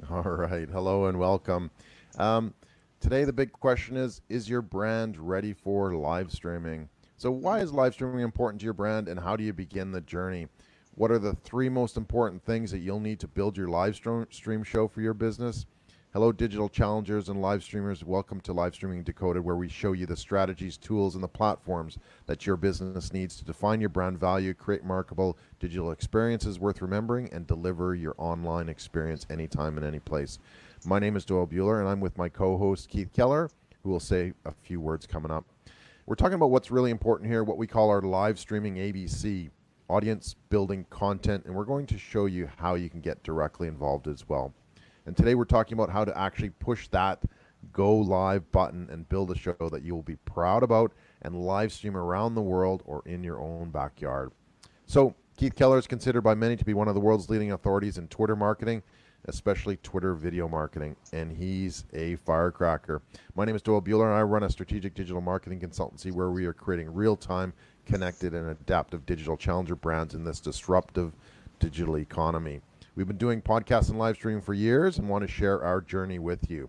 All right. Hello and welcome. Um, Today, the big question is your brand ready for live streaming? So, why is live streaming important to your brand and how do you begin the journey? What are the three most important things that you'll need to build your live stream show for your business? Hello, digital challengers and live streamers. Welcome to Livestreaming Decoded, where we show you the strategies, tools, and the platforms that your business needs to define your brand value, create marketable digital experiences worth remembering, and deliver your online experience anytime and any place. My name is Doyle Bueller, and I'm with my co-host Keith Keller, who will say a few words coming up. We're talking about what's really important here, what we call our live streaming ABC, audience building content, and we're going to show you how you can get directly involved as well. And today we're talking about how to actually push that go live button and build a show that you will be proud about and live stream around the world or in your own backyard. So Keith Keller is considered by many to be one of the world's leading authorities in Twitter marketing, especially Twitter video marketing, and he's a firecracker. My name is Doyle Bueller, and I run a strategic digital marketing consultancy where we are creating real-time, connected, and adaptive digital challenger brands in this disruptive digital economy. We've been doing podcasts and live streaming for years and want to share our journey with you.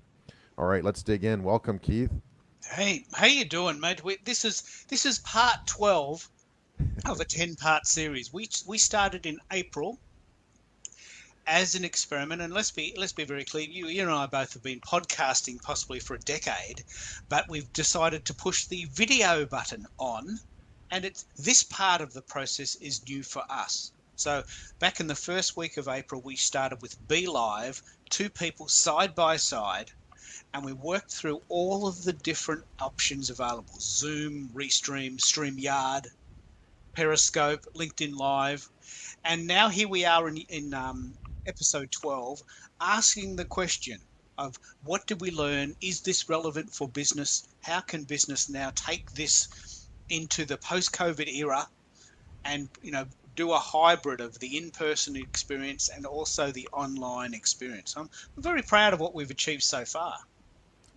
All right, let's dig in. Welcome, Keith. Hey, how you doing, mate? This is part 12 of a 10-part series. We started in April as an experiment, and let's be very clear. You and I both have been podcasting possibly for a decade, but we've decided to push the video button on, and this part of the process is new for us. So back in the first week of April, we started with Be Live, two people side by side, and we worked through all of the different options available: Zoom, Restream, StreamYard, Periscope, LinkedIn Live. And now here we are in episode 12, asking the question of what did we learn? Is this relevant for business? How can business now take this into the post-COVID era and, do a hybrid of the in-person experience and also the online experience? I'm very proud of what we've achieved so far.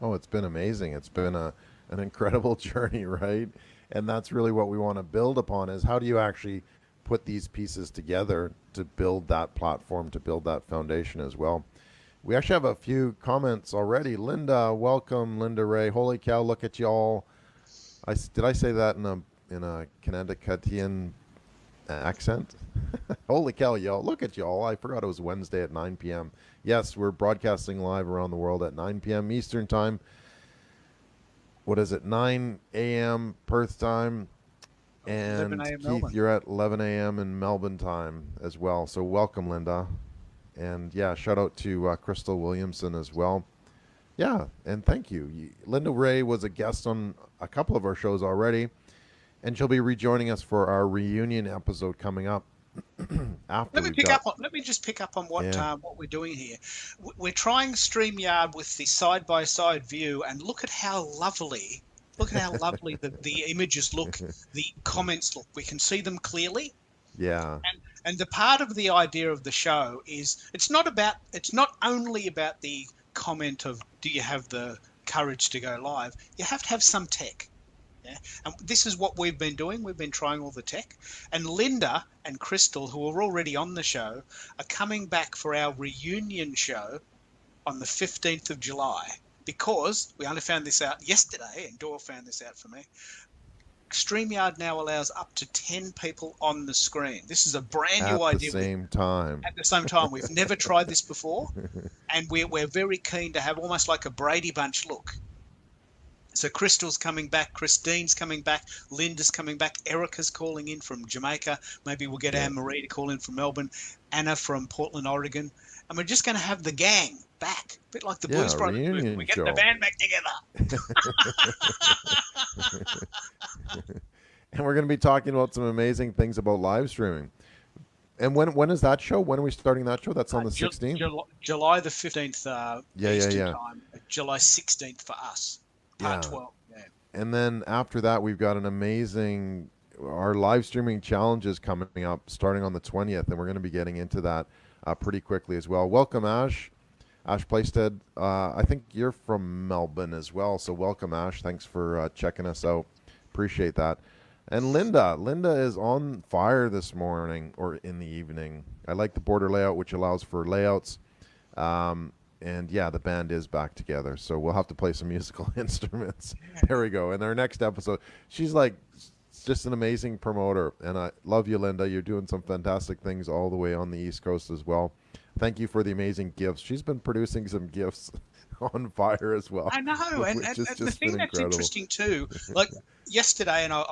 Oh, it's been amazing. It's been an incredible journey, right? And that's really what we want to build upon is how do you actually put these pieces together to build that platform, to build that foundation as well. We actually have a few comments already. Linda, welcome, Linda Ray. Holy cow, look at y'all. Did I say that in a Connecticutian accent? Holy cow, y'all. Look at y'all. I forgot it was Wednesday at 9 p.m. Yes, we're broadcasting live around the world at 9 p.m. Eastern Time. What is it? 9 a.m. Perth time. And Keith, Melbourne. You're at 11 a.m. in Melbourne time as well. So welcome, Linda. And yeah, shout out to Crystal Williamson as well. Yeah, and thank you. Linda Ray was a guest on a couple of our shows already, and she'll be rejoining us for our reunion episode coming up. Let me just pick up on what we're doing here. We're trying StreamYard with the side-by-side view, and look at how lovely the images look, the comments look. We can see them clearly. Yeah. And the part of the idea of the show is it's not only about the comment of do you have the courage to go live. You have to have some tech. Yeah. And this is what we've been doing. We've been trying all the tech. And Linda and Crystal, who are already on the show, are coming back for our reunion show on the 15th of July. Because we only found this out yesterday, and Doyle found this out for me. StreamYard now allows up to 10 people on the screen. This is a brand new idea. At the same time. At the same time. We've never tried this before. And we're very keen to have almost like a Brady Bunch look. So Crystal's coming back, Christine's coming back, Linda's coming back, Erica's calling in from Jamaica. Maybe we'll get Anne-Marie to call in from Melbourne, Anna from Portland, Oregon. And we're just going to have the gang back, a bit like the Blues Brothers. We get the band back together. And we're going to be talking about some amazing things about live streaming. And when is that show? When are we starting that show? That's on the 16th? July the 15th Eastern time. July 16th for us. Part 12. Yeah. And then after that, we've got our live streaming challenges coming up starting on the 20th, and we're going to be getting into that pretty quickly as well. Welcome, Ash Playstead. I think you're from Melbourne as well, so welcome, Ash. Thanks for checking us out. Appreciate that. And Linda is on fire this morning or in the evening. I like the border layout, which allows for layouts. and yeah, the band is back together. So we'll have to play some musical instruments. Yeah. There we go. In our next episode, she's like just an amazing promoter, and I love you, Linda. You're doing some fantastic things all the way on the East Coast as well. Thank you for the amazing gifts. She's been producing some gifts on fire as well, I know, and, which and, has and the just thing been that's incredible. interesting too, like yesterday, and I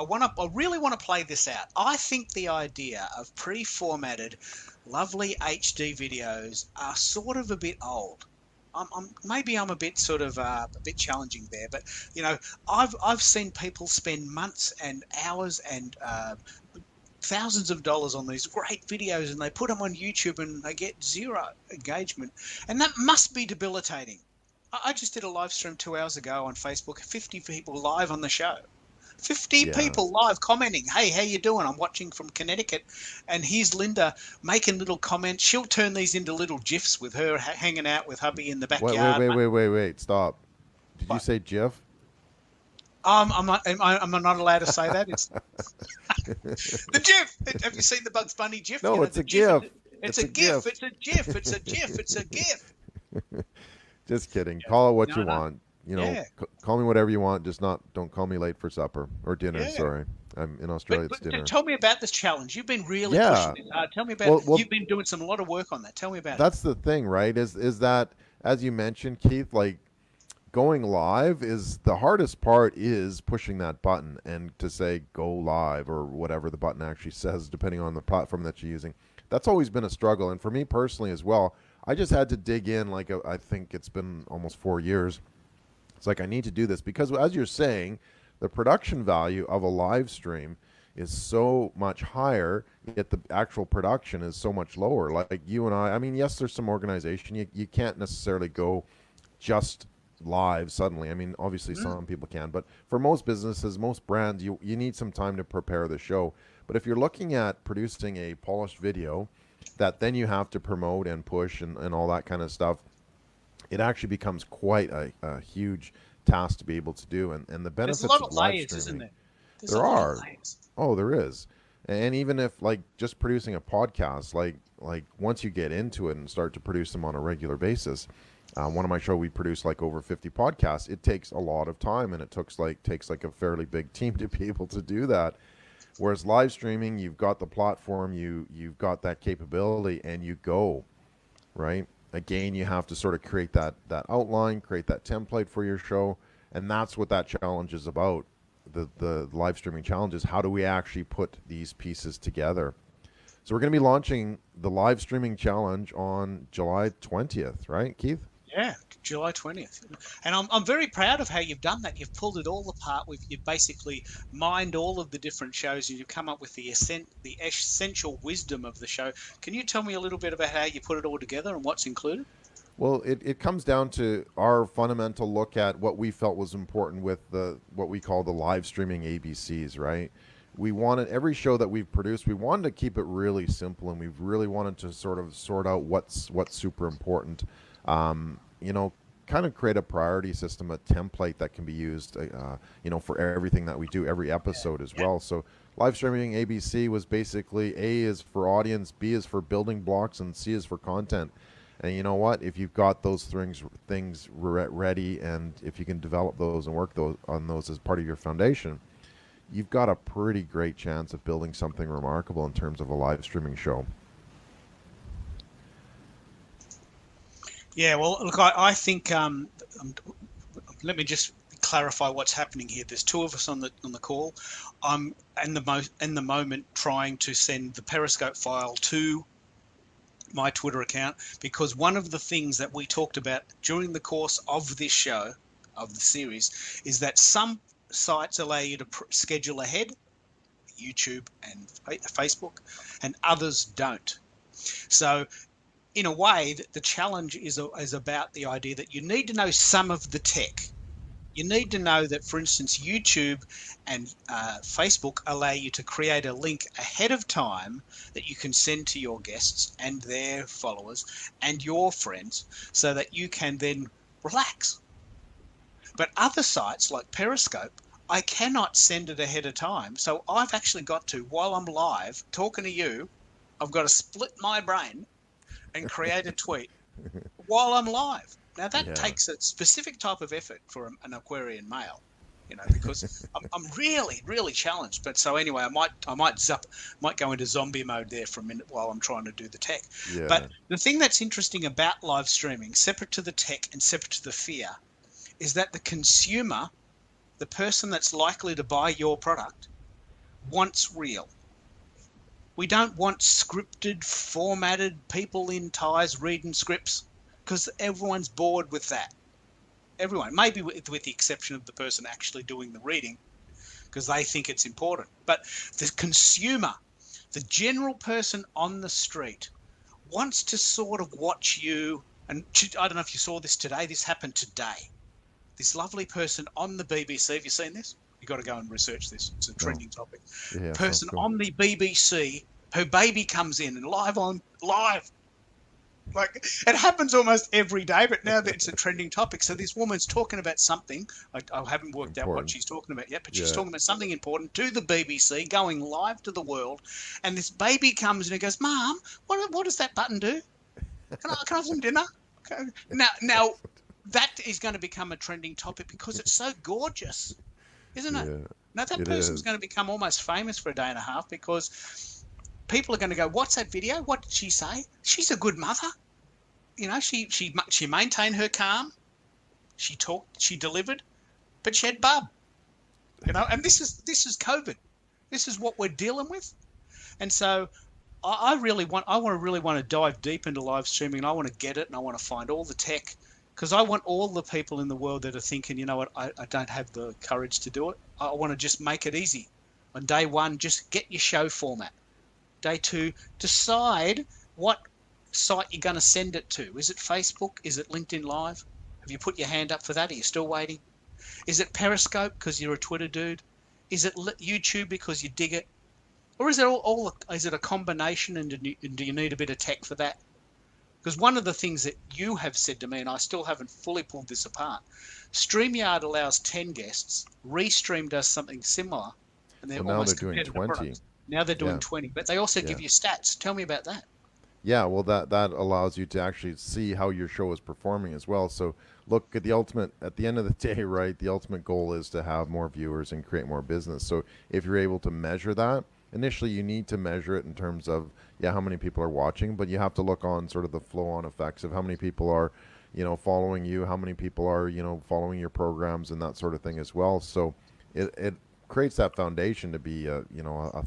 really want to play this out. I think the idea of pre-formatted, lovely HD videos are sort of a bit old. Maybe I'm a bit sort of a bit challenging there, but you know, I've seen people spend months and hours and thousands of dollars on these great videos, and they put them on YouTube and they get zero engagement, and that must be debilitating. I just did a live stream 2 hours ago on Facebook. 50 people live on the show. 50 Yeah. people live commenting. Hey, how you doing? I'm watching from Connecticut, and here's Linda making little comments. She'll turn these into little gifs with her hanging out with hubby in the Wait, wait, backyard. wait, wait, wait, wait. Stop. Did you What? say GIF? I'm not allowed to say that. It's the GIF. Have you seen the Bugs Bunny GIF? No, You know, it's the a GIF. It's a GIF. It's a GIF. It's a GIF. It's a GIF. Just kidding. Call it what you No. want. You know, Yeah. call me whatever you want. Just don't call me late for supper or dinner. Yeah. Sorry, I'm in Australia. But It's dinner. tell me about this challenge. You've been really Yeah. pushing this hard. Tell me about. Well, You've been doing a lot of work on that. Tell me about it. that's the thing, right? Is that, as you mentioned, Keith, like going live is the hardest part, is pushing that button and to say go live or whatever the button actually says, depending on the platform that you're using. That's always been a struggle, and for me personally as well. I just had to dig in. Like I think it's been almost 4 years. It's like I need to do this because, as you're saying, the production value of a live stream is so much higher, yet the actual production is so much lower. Like you and I mean, yes, there's some organization. You can't necessarily go just live suddenly. I mean, obviously some people can, but for most businesses, most brands, you need some time to prepare the show. But if you're looking at producing a polished video that then you have to promote and push and all that kind of stuff, it actually becomes quite a huge task to be able to do. And the There's benefits a lot of of live layers, isn't streaming, there? There's there a lot are. of layers. Oh, there is. And even if like just producing a podcast, like once you get into it and start to produce them on a regular basis, one of my show we produce like over 50 podcasts. It takes a lot of time, and it takes like a fairly big team to be able to do that. Whereas live streaming, you've got the platform, you've got that capability, and you go, right? Again, you have to sort of create that outline, create that template for your show, and that's what that challenge is about. The live streaming challenge is how do we actually put these pieces together. So we're going to be launching the live streaming challenge on July 20th, right, Keith? Yeah, July 20th. And I'm very proud of how you've done that. You've pulled it all apart. You've basically mined all of the different shows, and you've come up with the essential wisdom of the show. Can you tell me a little bit about how you put it all together and what's included? Well, it comes down to our fundamental look at what we felt was important with what we call the live streaming ABCs, right? We wanted every show that we've produced, we wanted to keep it really simple, and we've really wanted to sort of sort out what's super important. You know, kind of create a priority system, a template that can be used, for everything that we do, every episode as well. So live streaming ABC was basically A is for audience, B is for building blocks, and C is for content. And you know what? If you've got those things ready, and if you can develop those and work on those as part of your foundation, you've got a pretty great chance of building something remarkable in terms of a live streaming show. Yeah, well, look, I think let me just clarify what's happening here. There's two of us on the call. I'm in the moment trying to send the Periscope file to my Twitter account, because one of the things that we talked about during the course of this show, of the series, is that some sites allow you to schedule ahead, YouTube and Facebook, and others don't. So in a way, the challenge is about the idea that you need to know some of the tech. You need to know that, for instance, YouTube and Facebook allow you to create a link ahead of time that you can send to your guests and their followers and your friends, so that you can then relax. But other sites like Periscope, I cannot send it ahead of time. So I've actually got to, while I'm live talking to you, I've got to split my brain and create a tweet while I'm live. Now that Yeah. takes a specific type of effort for an Aquarian male, because I'm really, really challenged. But so anyway, might go into zombie mode there for a minute while I'm trying to do the tech. Yeah. But the thing that's interesting about live streaming, separate to the tech and separate to the fear, is that the consumer, the person that's likely to buy your product, wants real. We don't want scripted, formatted people in ties reading scripts, because everyone's bored with that. Everyone, maybe with the exception of the person actually doing the reading, because they think it's important. But the consumer, the general person on the street, wants to sort of watch you. And I don't know if you saw this today. This happened today. This lovely person on the BBC. Have you seen this? You've got to go and research this. It's a No. trending topic. Yeah. Sounds Person cool. on the BBC, her baby comes in and live. Like, it happens almost every day, but now that it's a trending topic. So this woman's talking about something. I haven't worked out what Important. she's talking about yet, but she's Yeah. talking about something important to the BBC, going live to the world. And this baby comes in and goes, "Mom, what does that button do? Can I have some dinner?" Okay. Now that is going to become a trending topic because it's so gorgeous, isn't it? Yeah. Now that It person's is. going to become almost famous for a day and a half because people are going to go, "What's that video? What did she say? She's a good mother." She maintained her calm. She talked. She delivered, but she had bub. And this is COVID. This is what we're dealing with. And so I really want to dive deep into live streaming. And I want to get it, and I want to find all the tech, because I want all the people in the world that are thinking, you know what, I don't have the courage to do it. I want to just make it easy. On day one, just get your show format. Day two, decide what site you're going to send it to. Is it Facebook? Is it LinkedIn Live? Have you put your hand up for that? Are you still waiting? Is it Periscope because you're a Twitter dude? Is it YouTube because you dig it? Or is it is it a combination, and do you need a bit of tech for that? Because one of the things that you have said to me, and I still haven't fully pulled this apart, StreamYard allows 10 guests, Restream does something similar, and they're Well, now they're almost doing competitive 20. products. Now they're doing Yeah. 20, but they also give Yeah. you stats. Tell me about that. Yeah, well, that allows you to actually see how your show is performing as well. So look at at the end of the day, right? The ultimate goal is to have more viewers and create more business. So if you're able to measure that, initially you need to measure it in terms of how many people are watching, but you have to look on sort of the flow-on effects of how many people are, following you, how many people are, following your programs and that sort of thing as well. So it creates that foundation to be a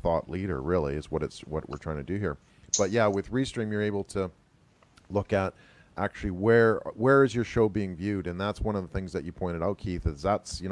thought leader. Really, is what we're trying to do here. But yeah, with Restream, you're able to look at actually where is your show being viewed, and that's one of the things that you pointed out, Keith. Is that's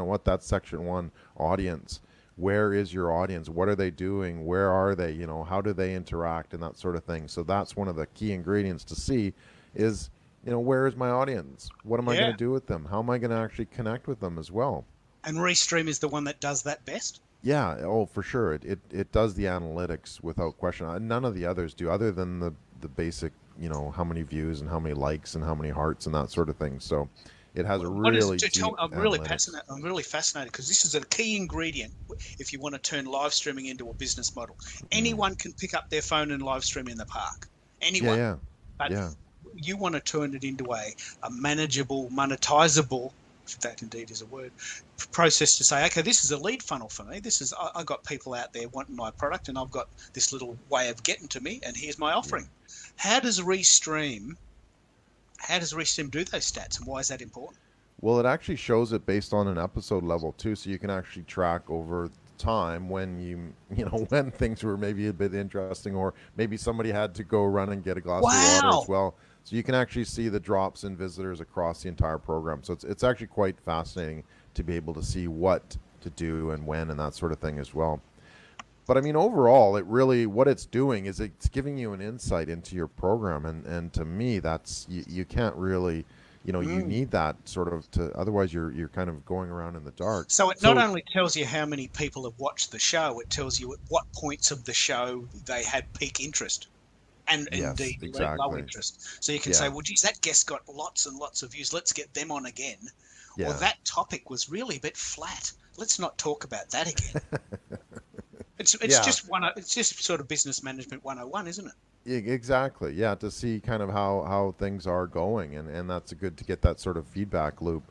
section one, audience. Where is your audience? What are they doing? Where are they? How do they interact and that sort of thing. So that's one of the key ingredients to see is where is my audience? What am I going Yeah. to do with them? How am I going to actually connect with them as well? And Restream is the one that does that best. Yeah, oh, for sure. It does the analytics without question. None of the others do, other than the basic, how many views and how many likes and how many hearts and that sort of thing. So it has a What is really it? deep I'm analytics. I'm really fascinated because this is a key ingredient if you want to turn live streaming into a business model. Mm. Anyone can pick up their phone and live stream in the park. Yeah, Anyone. yeah, But yeah, you want to turn it into a manageable, monetizable, if that indeed is a word, process to say, okay, this is a lead funnel for me. I got people out there wanting my product, and I've got this little way of getting to me, and here's my offering. How does Restream do those stats, and why is that important? Well, it actually shows it based on an episode level too, so you can actually track over time when when things were maybe a bit interesting, or maybe somebody had to go run and get a glass of water as Wow. well. So you can actually see the drops in visitors across the entire program. So it's actually quite fascinating to be able to see what to do and when and that sort of thing as well. But I mean, overall, what it's doing is it's giving you an insight into your program, and to me, that's you can't really, you Mm. need that sort of to, otherwise you're kind of going around in the dark. So it not So only tells you how many people have watched the show, it tells you at what points of the show they had peak interest and yes, indeed low exactly. interest. So you can say, Yeah, well, geez, that guest got lots and lots of views. Let's get them on again. Or yeah. that topic was really a bit flat. Let's not talk about that again. It's Yeah, just it's just sort of business management 101, isn't it? Exactly. Yeah, to see kind of how things are going, and that's good to get that sort of feedback loop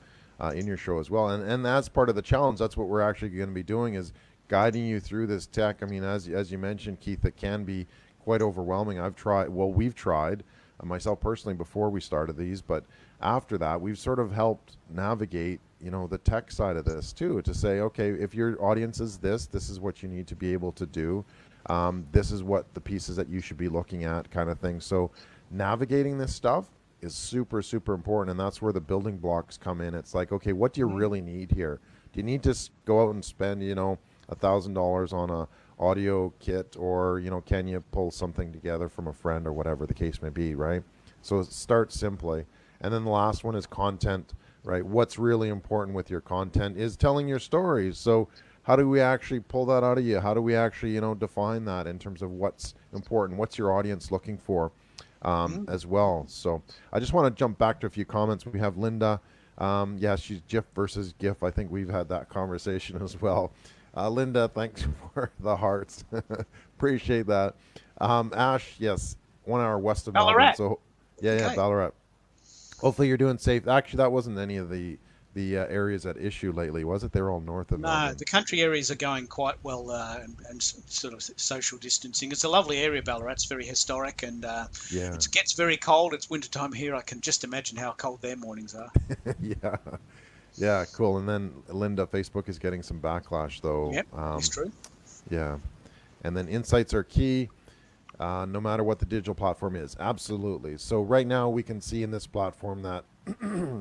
in your show as well. And that's part of the challenge. That's what we're actually going to be doing is guiding you through this tech. I mean, as you mentioned, Keith, it can be quite overwhelming. We've tried myself personally before we started these, but after that, we've sort of helped navigate, the tech side of this too, to say, okay, if your audience is this is what you need to be able to do. This is what the pieces that you should be looking at, kind of thing. So navigating this stuff is super, super important, and that's where the building blocks come in. It's like, okay, what do you really need here? Do you need to go out and spend, $1,000 on a audio kit, or can you pull something together from a friend or whatever the case may be, right? So start simply, and then the last one is content, right? What's really important with your content is telling your stories. So how do we actually pull that out of you? How do we actually, define that in terms of what's important? What's your audience looking for as well? So I just want to jump back to a few comments. We have Linda. Yeah, she's GIF versus GIF. I think we've had that conversation as well. Linda, thanks for the hearts. Appreciate that. Ash, yes, 1 hour west of Melbourne. Ballarat. So, yeah, Ballarat. Hopefully you're doing safe. Actually, that wasn't any of the areas at issue lately, was it? They were all north of No, Melbourne. the country areas are going quite well, and sort of social distancing. It's a lovely area, Ballarat. It's very historic, and Yeah. it gets very cold. It's wintertime here. I can just imagine how cold their mornings are. Yeah. Yeah, cool. And then Linda, Facebook is getting some backlash, though. Yep, it's true. Yeah. And then insights are key, no matter what the digital platform is. Absolutely. So right now we can see in this platform that,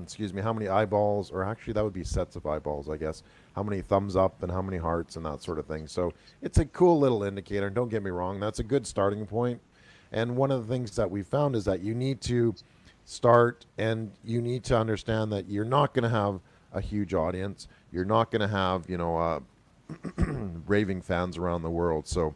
excuse me, how many eyeballs, or actually that would be sets of eyeballs, I guess, how many thumbs up and how many hearts and that sort of thing. So it's a cool little indicator. Don't get me wrong. That's a good starting point. And one of the things that we found is that you need to start, and you need to understand that you're not going to have a huge audience. You're not going to have, raving fans around the world. So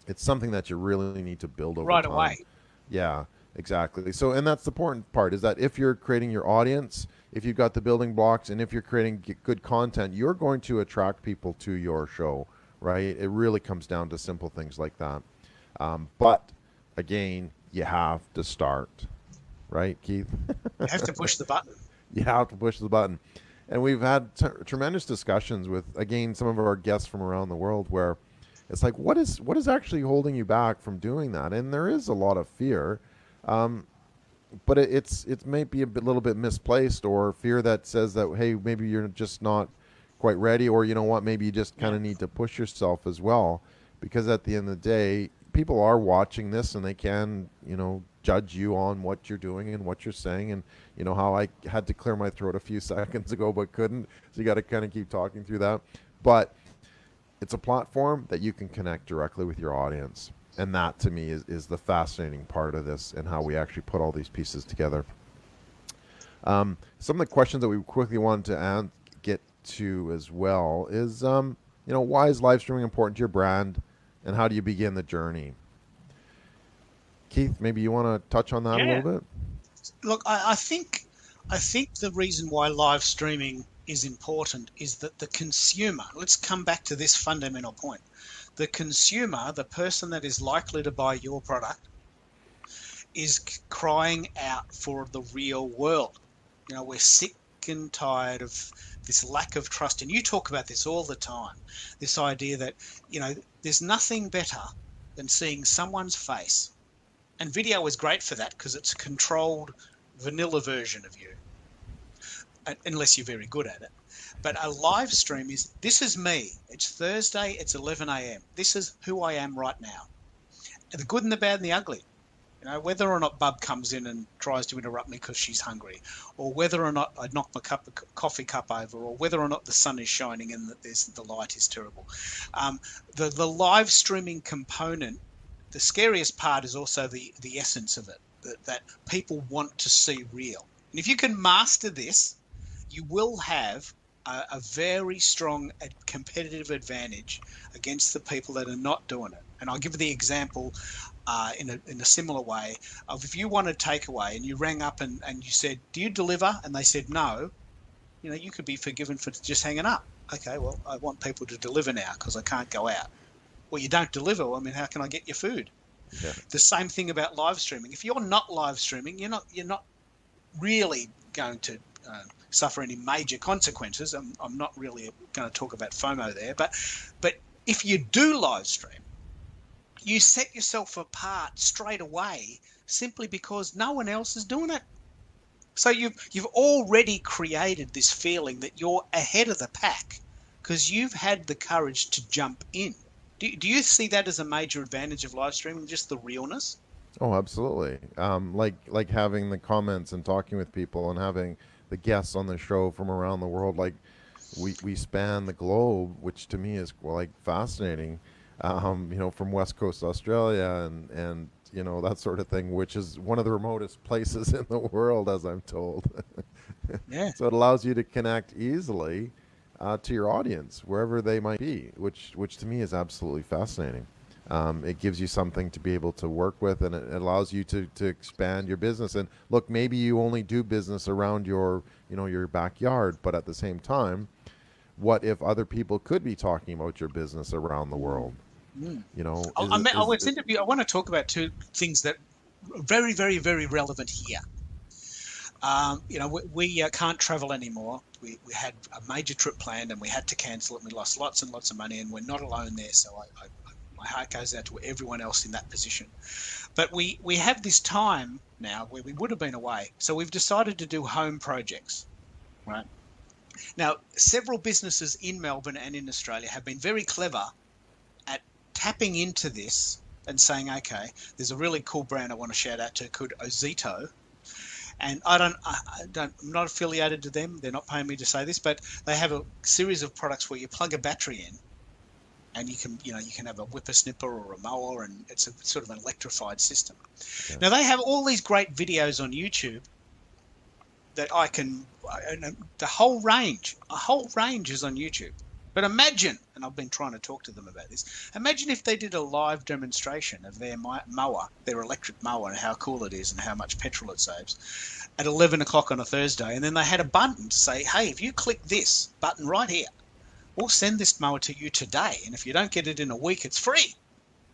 it's something that you really need to build over Right time. away. Yeah, exactly. So, and that's the important part is that if you're creating your audience, if you've got the building blocks, and if you're creating good content, you're going to attract people to your show, right? It really comes down to simple things like that. But again, you have to start, right, Keith? You have to push the button. You have to push the button. And we've had tremendous discussions with, again, some of our guests from around the world where it's like, what is actually holding you back from doing that? And there is a lot of fear, but it may be little bit misplaced, or fear that says that, hey, maybe you're just not quite ready, or you know what, maybe you just kind of need to push yourself as well, because at the end of the day, people are watching this, and they can, judge you on what you're doing and what you're saying. And how I had to clear my throat a few seconds ago but couldn't, so you got to kind of keep talking through that. But it's a platform that you can connect directly with your audience, and that to me is the fascinating part of this, and how we actually put all these pieces together. Some of the questions that we quickly wanted to get to as well is why is live streaming important to your brand, and how do you begin the journey? Keith, maybe you want to touch on that a little bit? Look, I think the reason why live streaming is important is that the consumer, let's come back to this fundamental point. The consumer, the person that is likely to buy your product, is crying out for the real world. We're sick and tired of this lack of trust. And you talk about this all the time, this idea that, there's nothing better than seeing someone's face. And video is great for that because it's a controlled vanilla version of you, unless you're very good at it. But a live stream is, this is me. It's Thursday, it's 11 a.m. This is who I am right now. The good and the bad and the ugly. Whether or not Bub comes in and tries to interrupt me because she's hungry, or whether or not I knock my coffee cup over, or whether or not the sun is shining and that the light is terrible. The live streaming component, the scariest part is also the essence of it, that people want to see real. And if you can master this, you will have a very strong competitive advantage against the people that are not doing it. And I'll give you the example in a similar way of, if you wanted takeaway and you rang up and you said, do you deliver? And they said no, you could be forgiven for just hanging up. Okay, well, I want people to deliver now because I can't go out. Well, you don't deliver. I mean, how can I get your food? Yeah. The same thing about live streaming. If you're not live streaming, you're not really going to suffer any major consequences. I'm not really going to talk about FOMO there, but if you do live stream, you set yourself apart straight away simply because no one else is doing it. So you've already created this feeling that you're ahead of the pack because you've had the courage to jump in. Do you see that as a major advantage of live streaming, just the realness? Oh, absolutely. Like having the comments and talking with people and having the guests on the show from around the world. Like we span the globe, which to me is like fascinating. From West Coast Australia and that sort of thing, which is one of the remotest places in the world, as I'm told. Yeah. So it allows you to connect easily to your audience wherever they might be, which to me is absolutely fascinating. It gives you something to be able to work with, and it allows you to expand your business. And look, maybe you only do business around your backyard, but at the same time, what if other people could be talking about your business around the world? Mm. You know, I want to talk about two things that are very, very, very relevant here. We can't travel anymore. We had a major trip planned and we had to cancel it. And we lost lots and lots of money, and we're not alone there. So my heart goes out to everyone else in that position. But we have this time now where we would have been away. So we've decided to do home projects, right? Now, several businesses in Melbourne and in Australia have been very clever at tapping into this and saying, okay, there's a really cool brand I want to shout out to called Ozito. And I'm not affiliated to them. They're not paying me to say this, but they have a series of products where you plug a battery in, and you can have a whippersnipper or a mower, and it's a sort of an electrified system. Yeah. Now they have all these great videos on YouTube that a whole range is on YouTube. But imagine, and I've been trying to talk to them about this, imagine if they did a live demonstration of their mower, their electric mower, and how cool it is and how much petrol it saves at 11 o'clock on a Thursday. And then they had a button to say, hey, if you click this button right here, we'll send this mower to you today. And if you don't get it in a week, it's free.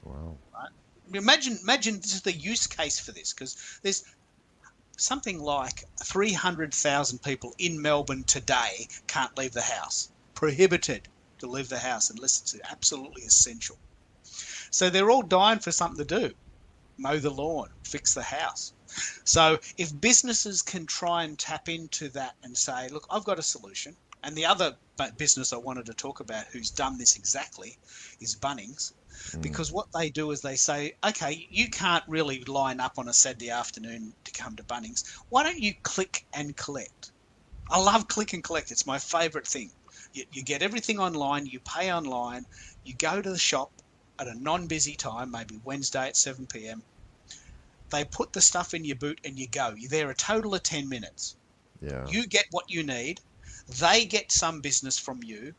Wow. Right? Imagine this is the use case for this, because there's something like 300,000 people in Melbourne today can't leave the house. Prohibited to leave the house unless it's absolutely essential. So they're all dying for something to do. Mow the lawn, fix the house. So if businesses can try and tap into that and say, look, I've got a solution. And the other business I wanted to talk about who's done this exactly is Bunnings. Because what they do is they say, okay, you can't really line up on a Saturday afternoon to come to Bunnings. Why don't you click and collect? I love click and collect. It's my favourite thing. You get everything online, you pay online, you go to the shop at a non-busy time, maybe Wednesday at 7 p.m. They put the stuff in your boot and you go. You're there a total of 10 minutes. Yeah. You get what you need. They get some business from you.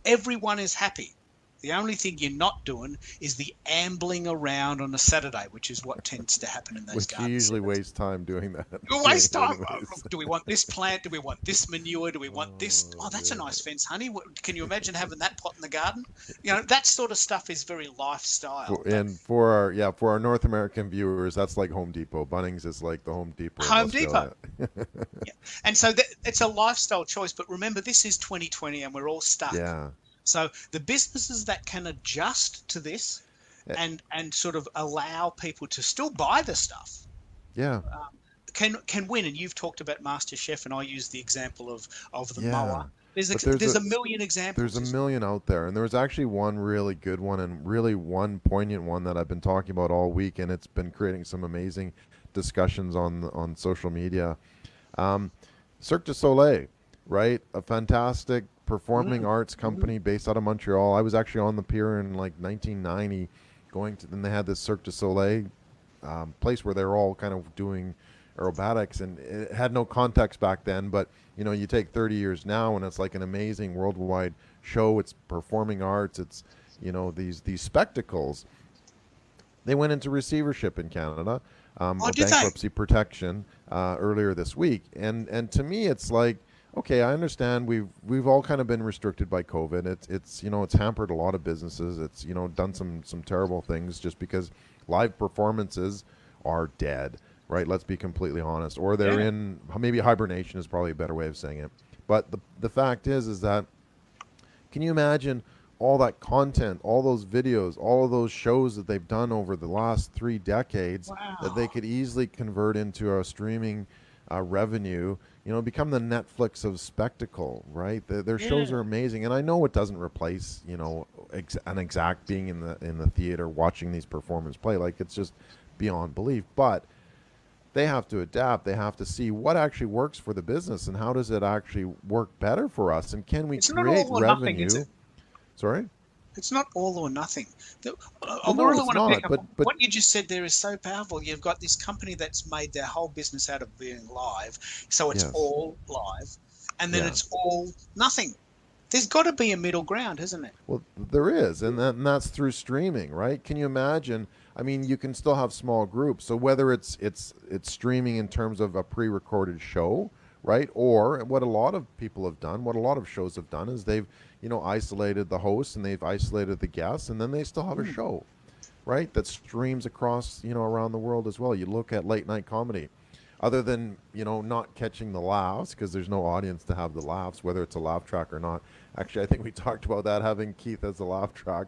Everyone is happy. The only thing you're not doing is the ambling around on a Saturday, which is what tends to happen in those gardens. You usually waste time doing that. You waste time. Look, do we want this plant? Do we want this manure? Do we want this? Oh, that's a nice fence, honey. Can you imagine having that pot in the garden? That sort of stuff is very lifestyle. For our North American viewers, that's like Home Depot. Bunnings is like the Home Depot. Home Depot. Yeah. And so it's a lifestyle choice. But remember, this is 2020 and we're all stuck. Yeah. So the businesses that can adjust to this and sort of allow people to still buy the stuff, can win. And you've talked about MasterChef, and I use the example of the mower. There's a million examples. There's a million out there, and there was actually one really good one and really one poignant one that I've been talking about all week, and it's been creating some amazing discussions on social media. Cirque du Soleil, right? A fantastic performing arts company based out of Montreal. I was actually on the pier in like 1990 then they had this Cirque du Soleil place where they were all kind of doing aerobatics, and it had no context back then, but you take 30 years now and it's like an amazing worldwide show. It's performing arts. It's these spectacles. They went into receivership in Canada, bankruptcy protection earlier this week, and to me it's like, okay, I understand we've all kind of been restricted by COVID. It's hampered a lot of businesses. It's done some terrible things just because live performances are dead, right? Let's be completely honest. Or they're Yeah. in, maybe hibernation is probably a better way of saying it. But the fact is that, can you imagine all that content, all those videos, all of those shows that they've done over the last 3 decades that they Wow. could easily convert into a streaming revenue, become the Netflix of spectacle, right? Their shows Yeah. are amazing. And I know it doesn't replace, an exact being in the theater watching these performers play. Like, it's just beyond belief. But they have to adapt. They have to see what actually works for the business and how does it actually work better for us, and can we It's not create all or nothing, is revenue? it? Sorry. It's not all or nothing. I Well, no, really it's want to pick not. up But what you just said there is so powerful. You've got this company that's made their whole business out of being live, so it's yes, all live, and then yeah. it's all nothing. There's got to be a middle ground, hasn't it? Well, there is, and that's through streaming, right? Can you imagine? I mean, you can still have small groups. So whether it's streaming in terms of a pre-recorded show, right? Or what a lot of people have done, what a lot of shows have done, is they've isolated the hosts and they've isolated the guests, and then they still have a Mm. show, right? That streams across around the world as well. You look at late night comedy. Other than not catching the laughs, because there's no audience to have the laughs, whether it's a laugh track or not. Actually, I think we talked about that, having Keith as a laugh track.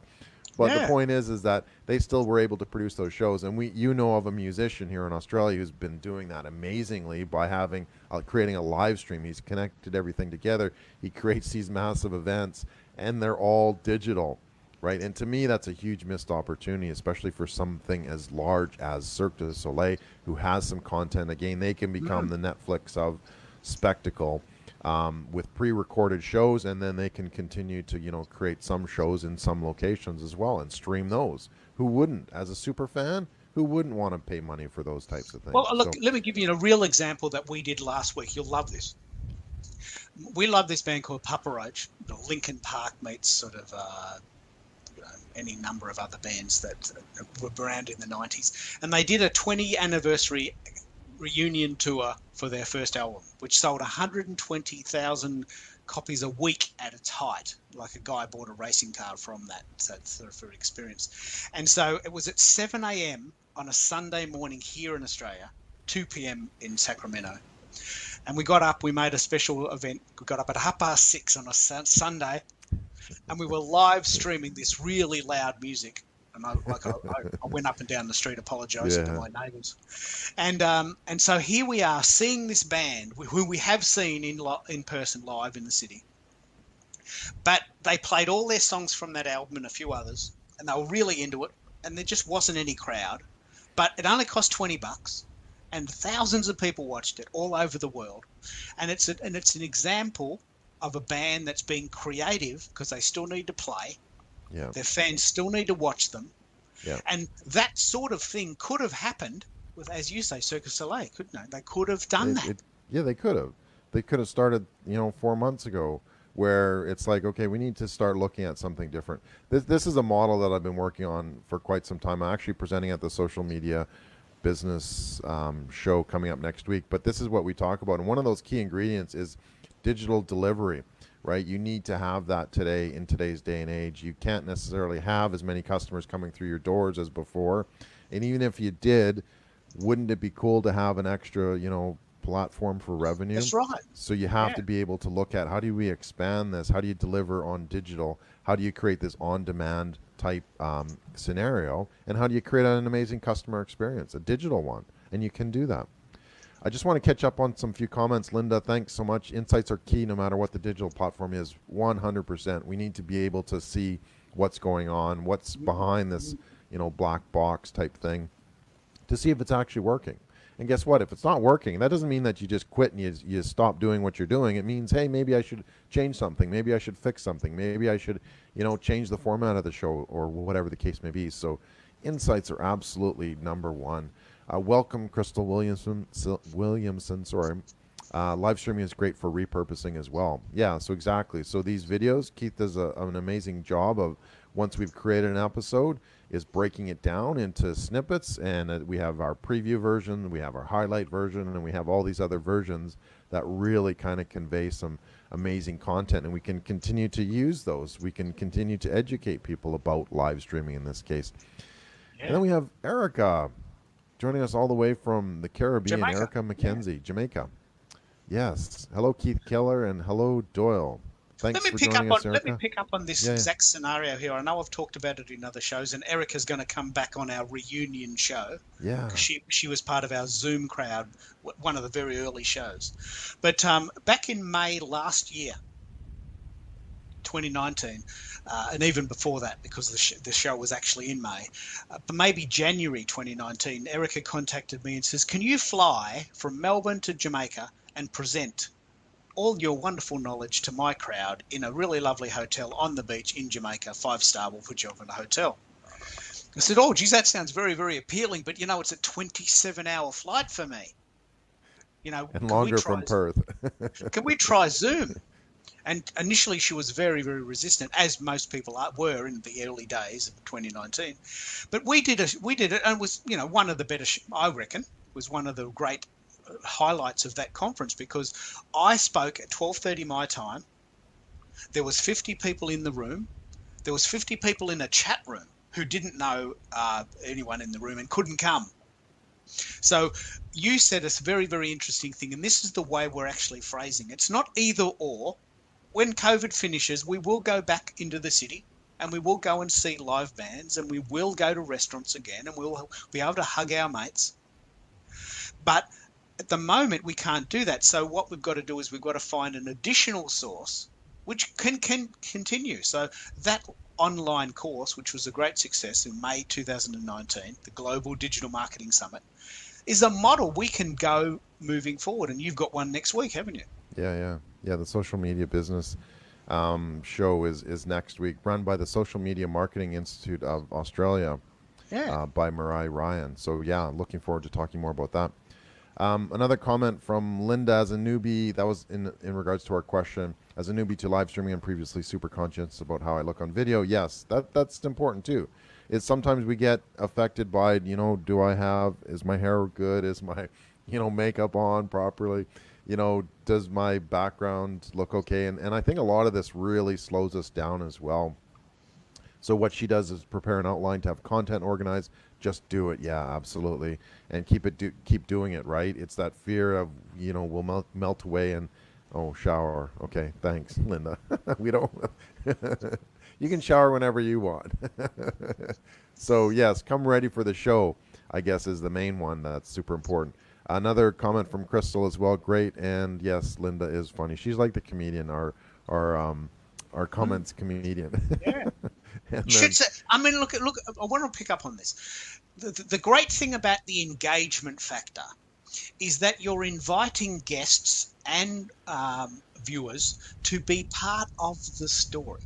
But the Yeah. point is that they still were able to produce those shows, and we know of a musician here in Australia who's been doing that amazingly by having creating a live stream. He's connected everything together. He creates these massive events, and they're all digital, right? And to me, that's a huge missed opportunity, especially for something as large as Cirque du Soleil, who has some content. Again, they can become Mm. the Netflix of spectacle, with pre-recorded shows, and then they can continue to create some shows in some locations as well and stream those. Who wouldn't, as a super fan? Who wouldn't want to pay money for those types of things? Well, look, So let me give you a real example that we did last week. You'll love this. We love this band called Papa Roach. The Linkin Park meets sort of any number of other bands that were around in the 90s. And they did a 20 anniversary reunion tour for their first album, which sold 120,000 copies a week at its height. Like a guy bought a racing car from that sort of experience. And so it was at 7 a.m. on a Sunday morning here in Australia, 2 p.m. in Sacramento. And we got up, we made a special event. We got up at 6:30 on a Sunday, and we were live streaming this really loud music. And I went up and down the street apologising to yeah, my neighbours. And so here we are seeing this band who we have seen in person live in the city. But they played all their songs from that album and a few others, and they were really into it. And there just wasn't any crowd. But it only cost $20, and thousands of people watched it all over the world. And it's an example of a band that's being creative because they still need to play. yeah, Their fans still need to watch them. yeah. And that sort of thing could have happened with, as you say, Cirque du Soleil, couldn't it? They could have done that. Yeah, they could have. They could have started, 4 months ago, where it's like, okay, we need to start looking at something different. This is a model that I've been working on for quite some time. I'm actually presenting at the social media business show coming up next week. But this is what we talk about, and one of those key ingredients is digital delivery. Right, you need to have that today in today's day and age. You can't necessarily have as many customers coming through your doors as before, and even if you did, wouldn't it be cool to have an extra, platform for revenue? That's right. So you have Yeah. to be able to look at, how do we expand this? How do you deliver on digital? How do you create this on-demand type scenario? And how do you create an amazing customer experience, a digital one? And you can do that. I just want to catch up on some few comments. Linda, thanks so much. Insights are key no matter what the digital platform is. 100%. We need to be able to see what's going on, what's behind this, black box type thing, to see if it's actually working. And guess what? If it's not working, that doesn't mean that you just quit and you stop doing what you're doing. It means, hey, maybe I should change something. Maybe I should fix something. Maybe I should, change the format of the show, or whatever the case may be. So insights are absolutely number one. Welcome, Crystal Williamson. Sorry. Live streaming is great for repurposing as well. Yeah, so exactly. So these videos, Keith does an amazing job of, once we've created an episode, is breaking it down into snippets. And we have our preview version, we have our highlight version, and we have all these other versions that really kind of convey some amazing content. And we can continue to use those. We can continue to educate people about live streaming in this case. And then we have Erica joining us all the way from the Caribbean. Jamaica. Erica McKenzie, Jamaica. Yes. Hello, Keith Keller, and hello, Doyle. Thanks for joining us, Let me Erica. pick up on this exact scenario here. I know I've talked about it in other shows, and Erica's going to come back on our reunion show. Yeah. Because she was part of our Zoom crowd, one of the very early shows. But back in May last year, 2019, and even before that, because the show was actually in May, but maybe January 2019, Erica contacted me and says, "Can you fly from Melbourne to Jamaica and present all your wonderful knowledge to my crowd in a really lovely hotel on the beach in Jamaica, 5-star, we'll put you up in a hotel." I said, "Oh, geez, that sounds very, very appealing, but it's a 27-hour flight for me. And longer from Perth. Can we try Zoom?" And initially she was very, very resistant, as most people were in the early days of 2019. But we did it, and it was, one of the better, I reckon, was one of the great highlights of that conference, because I spoke at 12:30 my time. There was 50 people in the room. There was 50 people in a chat room who didn't know anyone in the room and couldn't come. So you said a very, very interesting thing, and this is the way we're actually phrasing it. It's not either or. When COVID finishes, we will go back into the city, and we will go and see live bands, and we will go to restaurants again, and we'll be able to hug our mates. But at the moment, we can't do that. So what we've got to do is we've got to find an additional source which can continue. So that online course, which was a great success in May 2019, the Global Digital Marketing Summit, is a model we can go moving forward. And you've got one next week, haven't you? Yeah. The social media business show is next week, run by the Social Media Marketing Institute of Australia. By Mariah Ryan. So looking forward to talking more about that. Another comment from Linda: as a newbie, that was in regards to our question, as a newbie to live streaming, I'm previously super conscious about how I look on video. Yes, that's important too. Is sometimes we get affected by, is my hair good? Is my, makeup on properly? Does my background look okay? And I think a lot of this really slows us down as well. So what she does is prepare an outline to have content organized. Just do it. Yeah, absolutely. And keep doing it, right? It's that fear of, we'll melt away and, shower. Okay, thanks, Linda. We don't, you can shower whenever you want. So yes, come ready for the show, I guess, is the main one. That's super important. Another comment from Crystal as well. Great. And yes, Linda is funny. She's like the comedian, our comments comedian. Yeah. Should say, look. I want to pick up on this. The great thing about the engagement factor is that you're inviting guests and viewers to be part of the story.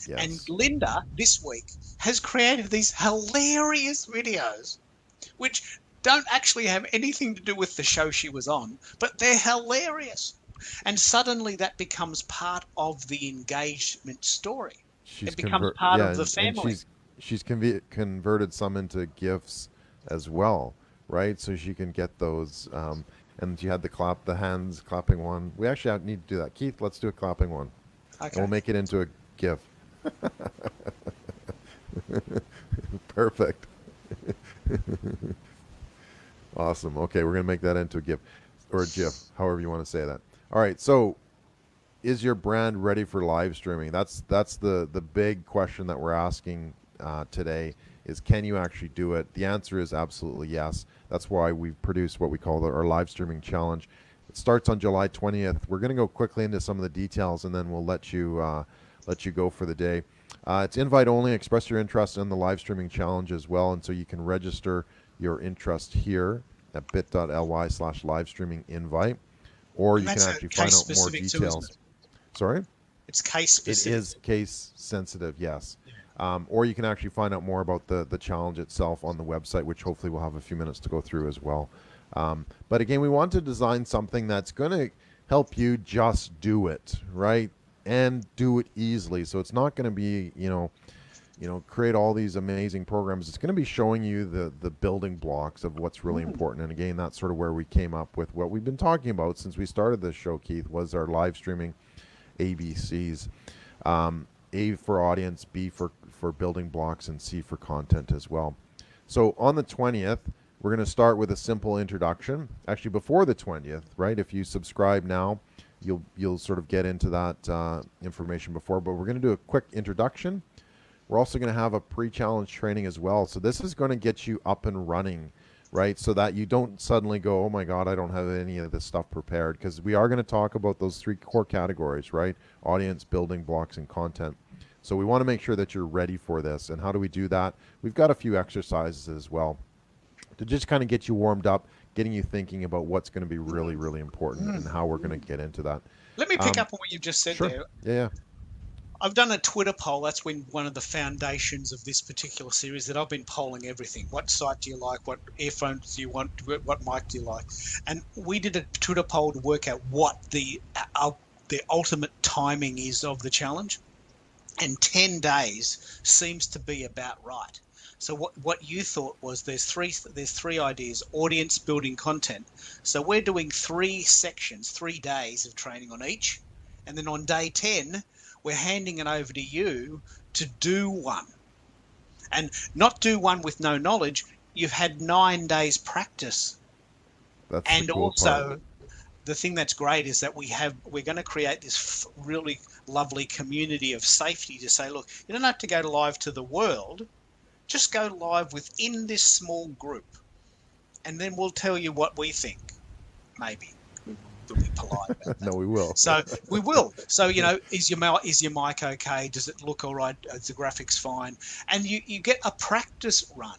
Yes. And Linda this week has created these hilarious videos, which don't actually have anything to do with the show she was on, but they're hilarious. And suddenly that becomes part of the engagement story. It becomes part of the family. And she's converted some into GIFs as well, right? So she can get those. And she had the hands clapping one. We actually need to do that. Keith, let's do a clapping one. Okay. And we'll make it into a GIF. Perfect. Awesome. Okay, we're going to make that into a GIF or a GIF, however you want to say that. All right, so is your brand ready for live streaming? That's the big question that we're asking today, is can you actually do it? The answer is absolutely yes. That's why we've produced what we call our live streaming challenge. It starts on July 20th. We're going to go quickly into some of the details, and then we'll let you go for the day. It's invite only. Express your interest in the live streaming challenge as well, and so you can register your interest here at bit.ly/livestreaminginvite, or you can actually find out more details. Too, Sorry? It's case specific. It is case sensitive, yes. Or you can actually find out more about the challenge itself on the website, which hopefully we'll have a few minutes to go through as well. But again, we want to design something that's going to help you just do it, right? And do it easily. So it's not going to be, create all these amazing programs. It's going to be showing you the building blocks of what's really important. And again, that's sort of where we came up with what we've been talking about since we started this show, Keith, was our live streaming ABCs. A for audience, B for building blocks, and C for content as well. So on the 20th, we're going to start with a simple introduction. Actually, before the 20th, right? If you subscribe now, you'll sort of get into that information before. But we're going to do a quick introduction. We're also going to have a pre-challenge training as well. So this is going to get you up and running, right? So that you don't suddenly go, oh my God, I don't have any of this stuff prepared. Because we are going to talk about those three core categories, right? Audience, building blocks, and content. So we want to make sure that you're ready for this. And how do we do that? We've got a few exercises as well to just kind of get you warmed up, getting you thinking about what's going to be really, really important and how we're going to get into that. Let me pick up on what you've just said Sure. there. Yeah. I've done a Twitter poll. That's been one of the foundations of this particular series, that I've been polling everything. What site do you like? What earphones do you want? What mic do you like? And we did a Twitter poll to work out what the ultimate timing is of the challenge. And 10 days seems to be about right. So what you thought was there's three ideas: audience, building, content. So we're doing 3 sections, 3 days of training on each. And then on day 10, we're handing it over to you to do one. And not do one with no knowledge. You've had 9 days practice. That's and the cool also part. The thing that's great is that we're going to create this really lovely community of safety to say, look, you don't have to go live to the world. Just go live within this small group. And then we'll tell you what we think. Maybe. We'll be polite about that. No, we will. So we will. So, is your mic okay? Does it look all right? Is the graphics fine? And you get a practice run,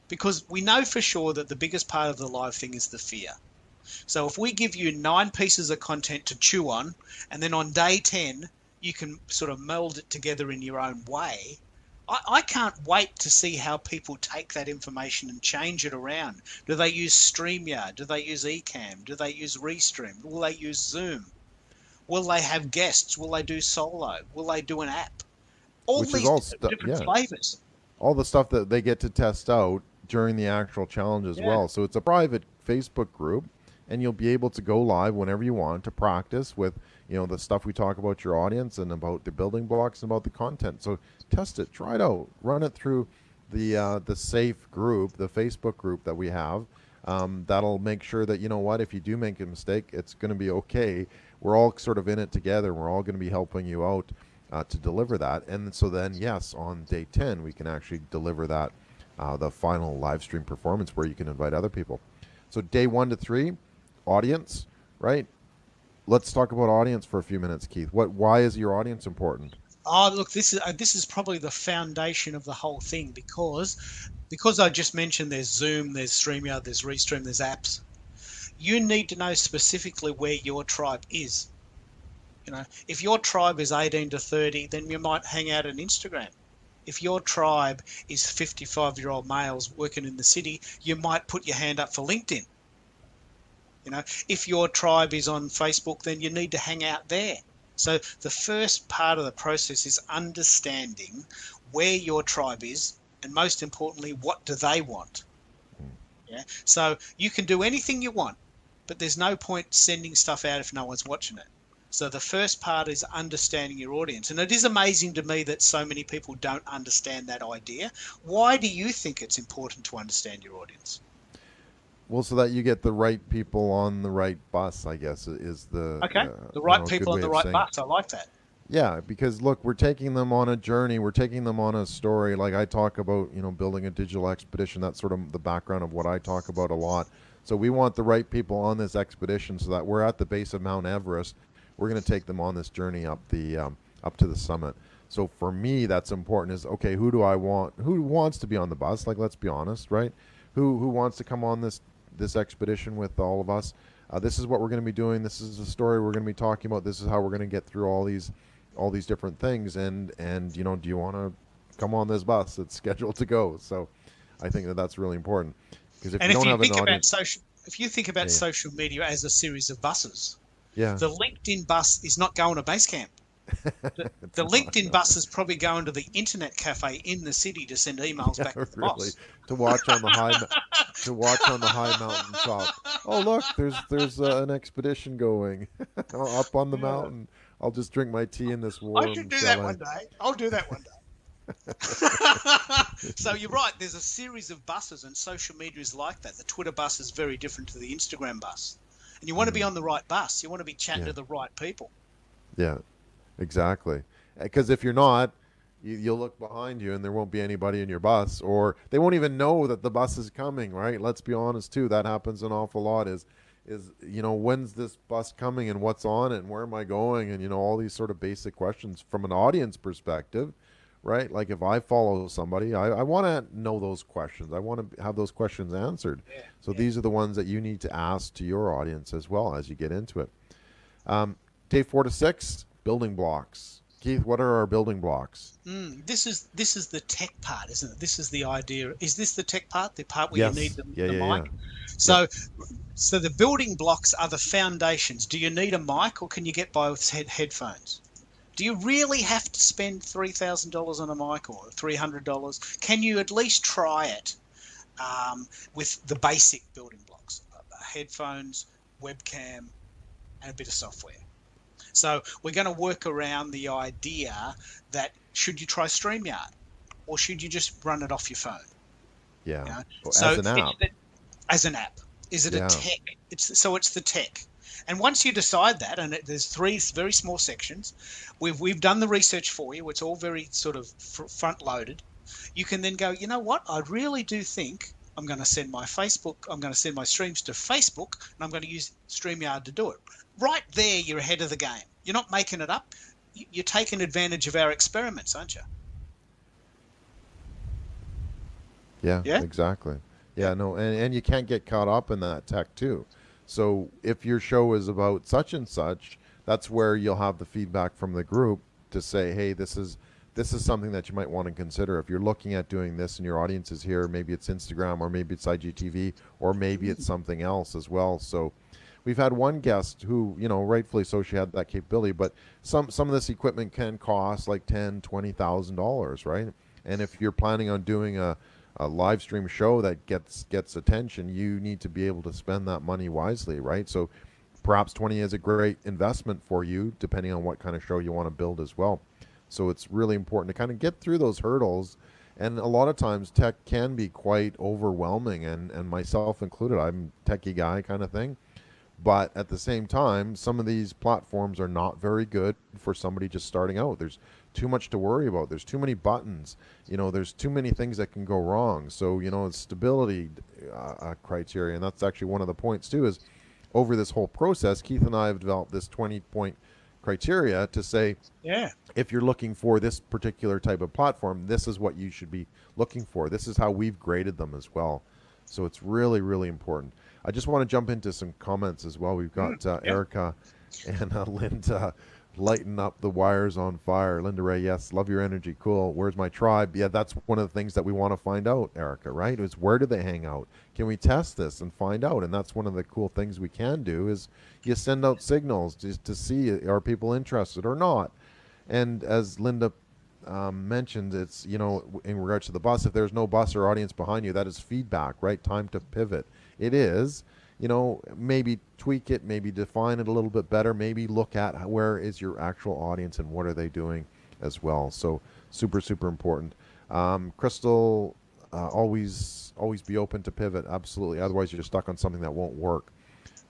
because we know for sure that the biggest part of the live thing is the fear. So if we give you 9 pieces of content to chew on, and then on day 10, you can sort of meld it together in your own way, I can't wait to see how people take that information and change it around. Do they use StreamYard? Do they use Ecamm? Do they use Restream? Will they use Zoom? Will they have guests? Will they do solo? Will they do an app? All Which is these all different flavors. All the stuff that they get to test out during the actual challenge as well. So it's a private Facebook group, and you'll be able to go live whenever you want to practice with, the stuff we talk about your audience and about the building blocks and about the content. So test it, try it out, run it through the safe group, the Facebook group that we have. That'll make sure that, if you do make a mistake, it's going to be okay. We're all sort of in it together. We're all going to be helping you out to deliver that. And so then, yes, on day 10, we can actually deliver that, the final live stream performance where you can invite other people. So day 1 to 3, audience, right? Let's talk about audience for a few minutes, Keith. Why is your audience important? Oh, look, this is probably the foundation of the whole thing, because I just mentioned there's Zoom, there's StreamYard, there's Restream, there's apps. You need to know specifically where your tribe is. If your tribe is 18 to 30, then you might hang out on Instagram. If your tribe is 55-year-old males working in the city, you might put your hand up for LinkedIn. If your tribe is on Facebook, then you need to hang out there. So the first part of the process is understanding where your tribe is, and most importantly, what do they want? Yeah. So you can do anything you want, but there's no point sending stuff out if no one's watching it. So the first part is understanding your audience. And it is amazing to me that so many people don't understand that idea. Why do you think it's important to understand your audience? Well, so that you get the right people on the right bus, I guess, is the the right people on the right bus. I like that. Yeah, because look, we're taking them on a journey. We're taking them on a story. Like I talk about, building a digital expedition. That's sort of the background of what I talk about a lot. So we want the right people on this expedition, so that we're at the base of Mount Everest. We're going to take them on this journey up to the summit. So for me, that's important. Is okay. Who do I want? Who wants to be on the bus? Like, let's be honest, right? Who wants to come on this expedition with all of us? This is what we're going to be doing. This is the story we're going to be talking about. This is how we're going to get through all these different things. And do you want to come on this bus? It's scheduled to go. So I think that's really important, because if you don't have an audience, if you think about social media as a series of buses, yeah, the LinkedIn bus is not going to base camp. The LinkedIn bus is probably going to the internet cafe in the city to send emails back to the boss. To watch on the high mountain top. Oh, look, there's an expedition going up on the mountain. I'll just drink my tea in this warm. I should do that one day. I'll do that one day. So you're right. There's a series of buses, and social media is like that. The Twitter bus is very different to the Instagram bus, and you want to be on the right bus. You want to be chatting Yeah. to the right people. Yeah. Exactly. Because if you're not, you'll look behind you and there won't be anybody in your bus, or they won't even know that the bus is coming. Right? Let's be honest too. That happens an awful lot. Is when's this bus coming and what's on it and where am I going, and all these sort of basic questions from an audience perspective. Right? Like if I follow somebody, I want to know those questions. I want to have those questions answered. Yeah, So yeah. these are the ones that you need to ask to your audience as well as you get into it. Um, Day 4 to 6, building blocks. Keith, what are our building blocks? This is the tech part, isn't it? This is the idea. Is this the tech part? The part where you need Yes. Yeah, the yeah, mic? yeah. Yep. So, so the building blocks are the foundations. Do you need a mic, or can you get by with headphones? Do you really have to spend $3,000 on a mic or $300? Can you at least try it with the basic building blocks? Headphones, webcam, and a bit of software. So we're going to work around the idea that should you try StreamYard, or should you just run it off your phone? Yeah. You know? Oh, So as an app. as an app, is it a Yeah. tech? It's the tech. And once you decide that, and there's three very small sections, we've done the research for you. It's all very sort of front loaded. You can then go, you know what? I really do think I'm going to send my streams to Facebook, and I'm going to use StreamYard to do it. Right there, you're ahead of the game. You're not making it up. You're taking advantage of our experiments, aren't you? Yeah, Yeah. exactly. Yeah. Yeah, no, and you can't get caught up in that tech too. So if your show is about such and such, that's where you'll have the feedback from the group to say, hey, this is something that you might want to consider. If you're looking at doing this and your audience is here, maybe it's Instagram or maybe it's IGTV or maybe it's something else as well. So we've had one guest who, rightfully so, she had that capability, but some of this equipment can cost like $10,000, $20,000, right? And if you're planning on doing a live stream show that gets attention, you need to be able to spend that money wisely, right? So perhaps 20 is a great investment for you, depending on what kind of show you want to build as well. So it's really important to kind of get through those hurdles. And a lot of times tech can be quite overwhelming, and myself included. I'm a techie guy kind of thing. But at the same time, some of these platforms are not very good for somebody just starting out. There's too much to worry about. There's too many buttons. There's too many things that can go wrong. So, it's stability criteria. And that's actually one of the points, too, is over this whole process, Keith and I have developed this 20-point criteria to say, Yeah. if you're looking for this particular type of platform, this is what you should be looking for. This is how we've graded them as well. So it's really, really important. I just want to jump into some comments as well. We've got Yeah. Erica and Linda lighting up the wires on fire. Linda Ray, yes, love your energy. Cool. Where's my tribe? Yeah, that's one of the things that we want to find out, Erica, right? Is where do they hang out? Can we test this and find out? And that's one of the cool things we can do is you send out signals just to see, are people interested or not? And as Linda mentioned, it's, in regards to the bus, if there's no bus or audience behind you, that is feedback, right? Time to pivot. It is, maybe tweak it, maybe define it a little bit better, maybe look at where is your actual audience and what are they doing as well. So super, super important. Crystal, always be open to pivot. Absolutely. Otherwise, you're stuck on something that won't work,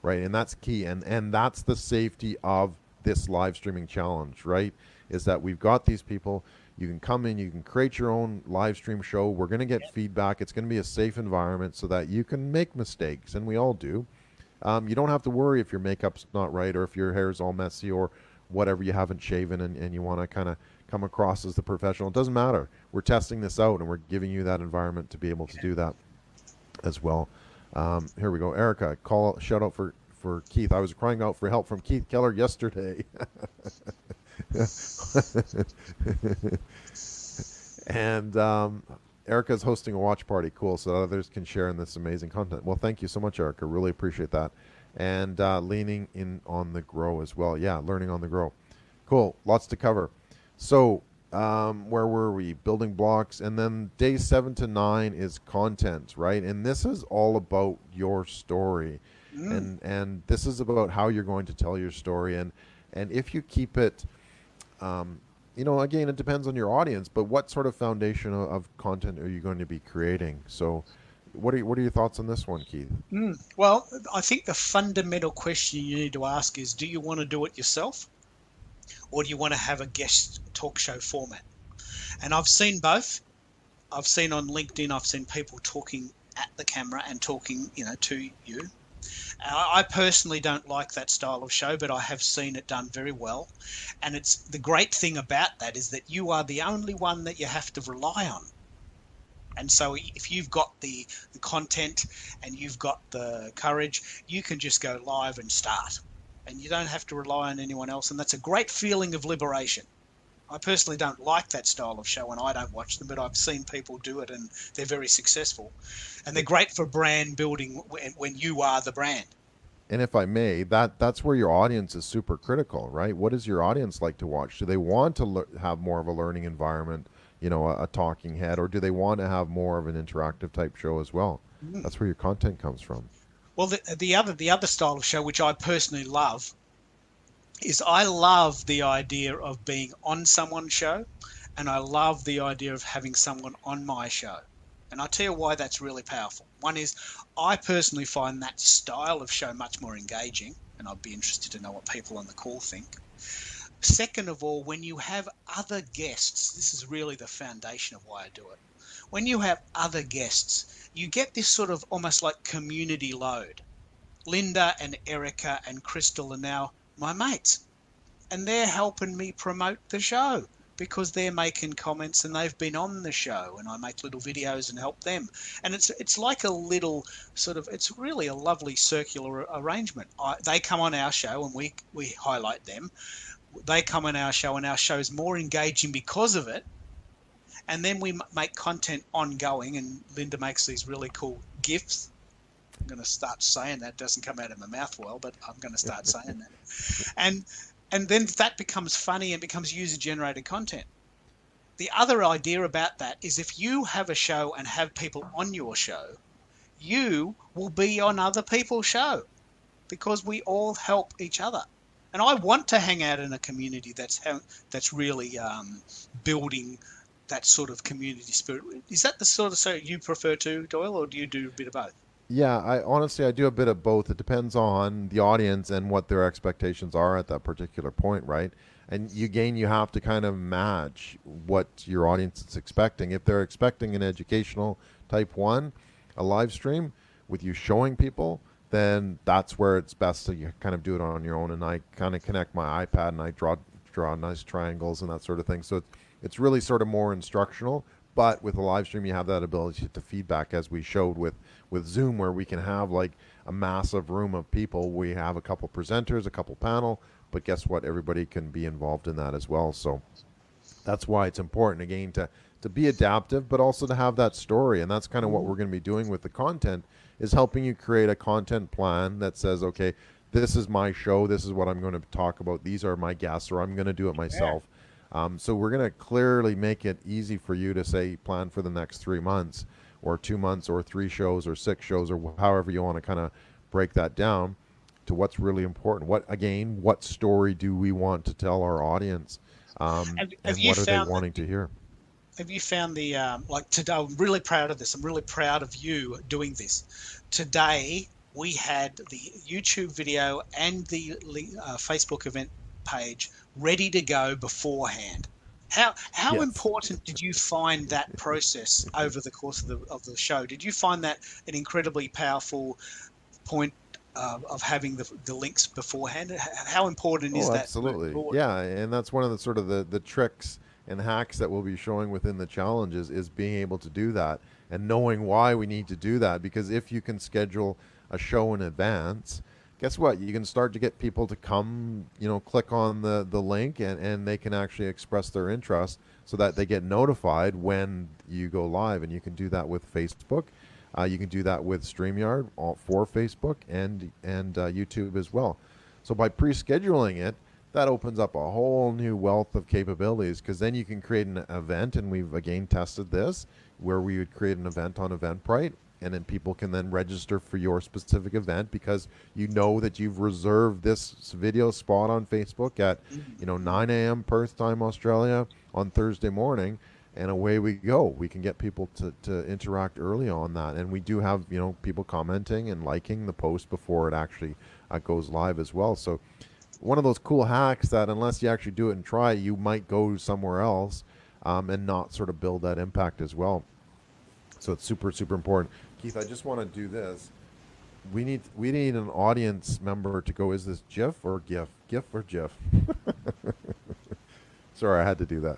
right? And that's key. And that's the safety of this live streaming challenge, right? Is that we've got these people. You can come in, you can create your own live stream show. We're going to get feedback. It's going to be a safe environment so that you can make mistakes, and we all do. You don't have to worry if your makeup's not right or if your hair's all messy or whatever, you haven't shaven and you want to kind of come across as the professional. It doesn't matter. We're testing this out, and we're giving you that environment to be able to do that as well. Here we go. Erica, shout out for Keith. I was crying out for help from Keith Keller yesterday. And Erica's hosting a watch party. Cool. So that others can share in this amazing content. Well, thank you so much, Erica. Really appreciate that. And leaning in on the grow as well. Yeah, learning on the grow. Cool. Lots to cover. So where were we? Building blocks. And then day 7 to 9 is content, right? And this is all about your story. And this is about how you're going to tell your story. And if you keep it again, it depends on your audience, but what sort of foundation of content are you going to be creating? So, what are your thoughts on this one, Keith? Well, I think the fundamental question you need to ask is, do you want to do it yourself, or do you want to have a guest talk show format? And I've seen both. I've seen on LinkedIn, I've seen people talking at the camera and talking, to you. I personally don't like that style of show, but I have seen it done very well. And it's the great thing about that is that you are the only one that you have to rely on. And so if you've got the content and you've got the courage, you can just go live and start. And you don't have to rely on anyone else. And that's a great feeling of liberation. I personally don't like that style of show and I don't watch them, but I've seen people do it and they're very successful. And they're great for brand building when you are the brand. And if I may, that's where your audience is super critical, right? What does your audience like to watch? Do they want to have more of a learning environment, a talking head, or do they want to have more of an interactive type show as well? That's where your content comes from. Well, the other style of show, which I personally love, is I love the idea of being on someone's show, and I love the idea of having someone on my show. And I'll tell you why that's really powerful. One is I personally find that style of show much more engaging, and I'd be interested to know what people on the call think. Second of all, when you have other guests, this is really the foundation of why I do it. When you have other guests, you get this sort of almost like community load. Linda and Erica and Crystal are now my mates, and they're helping me promote the show because they're making comments and they've been on the show, and I make little videos and help them. And it's like a little sort of, it's really a lovely circular arrangement. They come on our show and we highlight them. They come on our show and our show's more engaging because of it. And then we make content ongoing, and Linda makes these really cool GIFs. I'm going to start saying that. It doesn't come out of my mouth well, but I'm going to start saying that. And then that becomes funny and becomes user-generated content. The other idea about that is if you have a show and have people on your show, you will be on other people's show because we all help each other. And I want to hang out in a community that's really building that sort of community spirit. Is that the sort of show you prefer to, Doyle, or do you do a bit of both? Yeah, I do a bit of both. It depends on the audience and what their expectations are at that particular point, right? And you have to kind of match what your audience is expecting. If they're expecting an educational type one, a live stream with you showing people, then that's where it's best to you kind of do it on your own. And I kind of connect my iPad and I draw nice triangles and that sort of thing. So it's really sort of more instructional. But with a live stream, you have that ability to feedback, as we showed with Zoom, where we can have like a massive room of people. We have a couple presenters, a couple panel, but guess what? Everybody can be involved in that as well. So that's why it's important, again, to be adaptive, but also to have that story. And that's kind of what we're going to be doing with the content, is helping you create a content plan that says, okay, this is my show. This is what I'm going to talk about. These are my guests, or I'm going to do it myself. So we're going to clearly make it easy for you to say, plan for the next 3 months or 2 months or 3 shows or 6 shows, or however you want to kind of break that down to what's really important. What story do we want to tell our audience? And what are they wanting to hear? Have you found like today, I'm really proud of this. I'm really proud of you doing this. Today, we had the YouTube video and the Facebook event page ready to go beforehand. How Yes. important did you find that process over the course of the show? Did you find that an incredibly powerful point of having the links beforehand? How important is that? Absolutely. Yeah, and that's one of the sort of the tricks and hacks that we'll be showing within the challenges, is being able to do that and knowing why we need to do that. Because if you can schedule a show in advance, guess what? You can start to get people to come, click on the link, and they can actually express their interest so that they get notified when you go live. And you can do that with Facebook. You can do that with StreamYard for Facebook and YouTube as well. So by pre-scheduling it, that opens up a whole new wealth of capabilities, because then you can create an event, and we've again tested this, where we would create an event on Eventbrite, and then people can then register for your specific event because you know that you've reserved this video spot on Facebook at 9 a.m. Perth time, Australia, on Thursday morning, and away we go. We can get people to interact early on that, and we do have people commenting and liking the post before it actually goes live as well. So one of those cool hacks that unless you actually do it and try it, you might go somewhere else and not sort of build that impact as well. So it's super, super important. Keith, I just want to do this. We need an audience member to go, is this GIF or GIF? GIF or GIF? Sorry, I had to do that.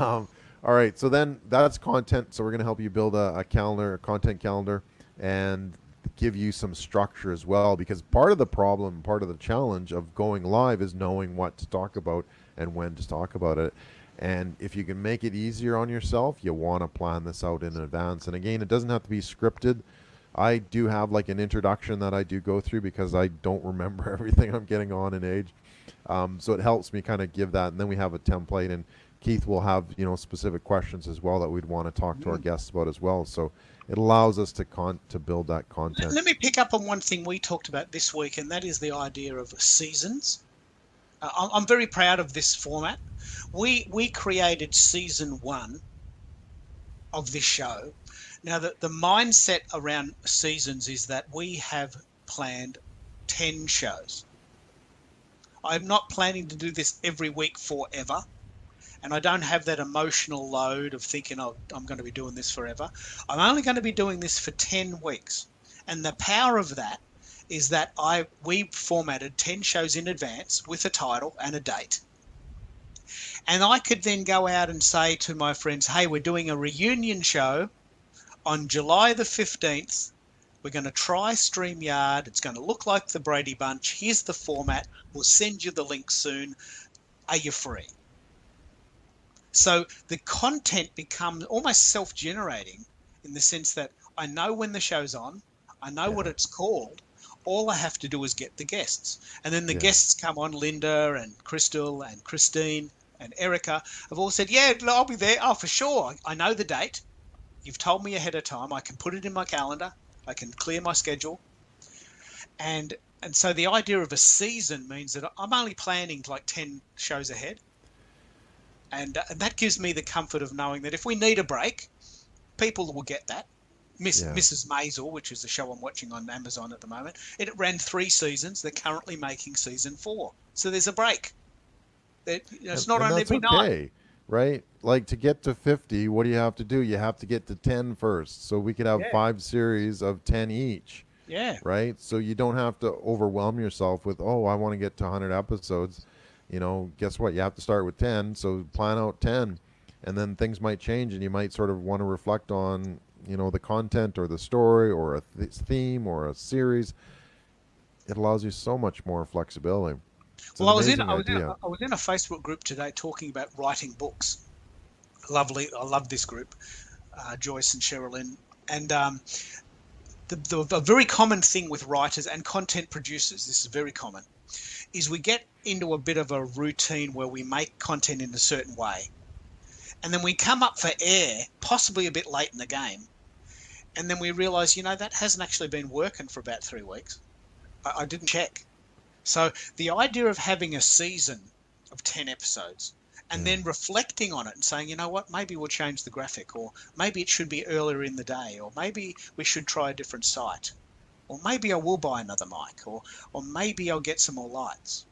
All right, so then that's content. So we're going to help you build a calendar, a content calendar, and give you some structure as well, because part of the problem, part of the challenge of going live is knowing what to talk about and when to talk about it. And if you can make it easier on yourself, you want to plan this out in advance. And again, it doesn't have to be scripted. I do have like an introduction that I do go through because I don't remember everything. I'm getting on in age. So it helps me kind of give that. And then we have a template, and Keith will have, specific questions as well that we'd want to talk to our guests about as well. So it allows us to build that content. Let me pick up on one thing we talked about this week, and that is the idea of seasons. I'm very proud of this format. We created season 1 of this show. Now, the mindset around seasons is that we have planned 10 shows. I'm not planning to do this every week forever, and I don't have that emotional load of thinking, oh, I'm going to be doing this forever. I'm only going to be doing this for 10 weeks. And the power of that is that we formatted 10 shows in advance with a title and a date. And I could then go out and say to my friends, hey, we're doing a reunion show on July the 15th. We're going to try StreamYard. It's going to look like the Brady Bunch. Here's the format. We'll send you the link soon. Are you free? So the content becomes almost self-generating in the sense that I know when the show's on. I know what it's called. All I have to do is get the guests. And then the guests come on, Linda and Crystal and Christine and Erica have all said, yeah, I'll be there. Oh, for sure. I know the date. You've told me ahead of time. I can put it in my calendar. I can clear my schedule. And so the idea of a season means that I'm only planning like 10 shows ahead. And that gives me the comfort of knowing that if we need a break, people will get that. Mrs. Maisel, which is the show I'm watching on Amazon at the moment, it ran 3 seasons. They're currently making season 4. So there's a break. It's not on every night. Right? Like to get to 50, what do you have to do? You have to get to 10 first. So we could have 5 series of 10 each. Yeah. Right? So you don't have to overwhelm yourself with, oh, I want to get to 100 episodes. Guess what? You have to start with 10. So plan out 10. And then things might change, and you might sort of want to reflect on, the content or the story or a theme or a series. It allows you so much more flexibility. Well, I was in a Facebook group today talking about writing books. Lovely. I love this group, Joyce and Sherilyn. And the very common thing with writers and content producers, this is very common, is we get into a bit of a routine where we make content in a certain way. And then we come up for air, possibly a bit late in the game. And then we realize, that hasn't actually been working for about 3 weeks. I didn't check. So the idea of having a season of 10 episodes and then reflecting on it and saying, you know what, maybe we'll change the graphic, or maybe it should be earlier in the day, or maybe we should try a different site, or maybe I will buy another mic, or maybe I'll get some more lights.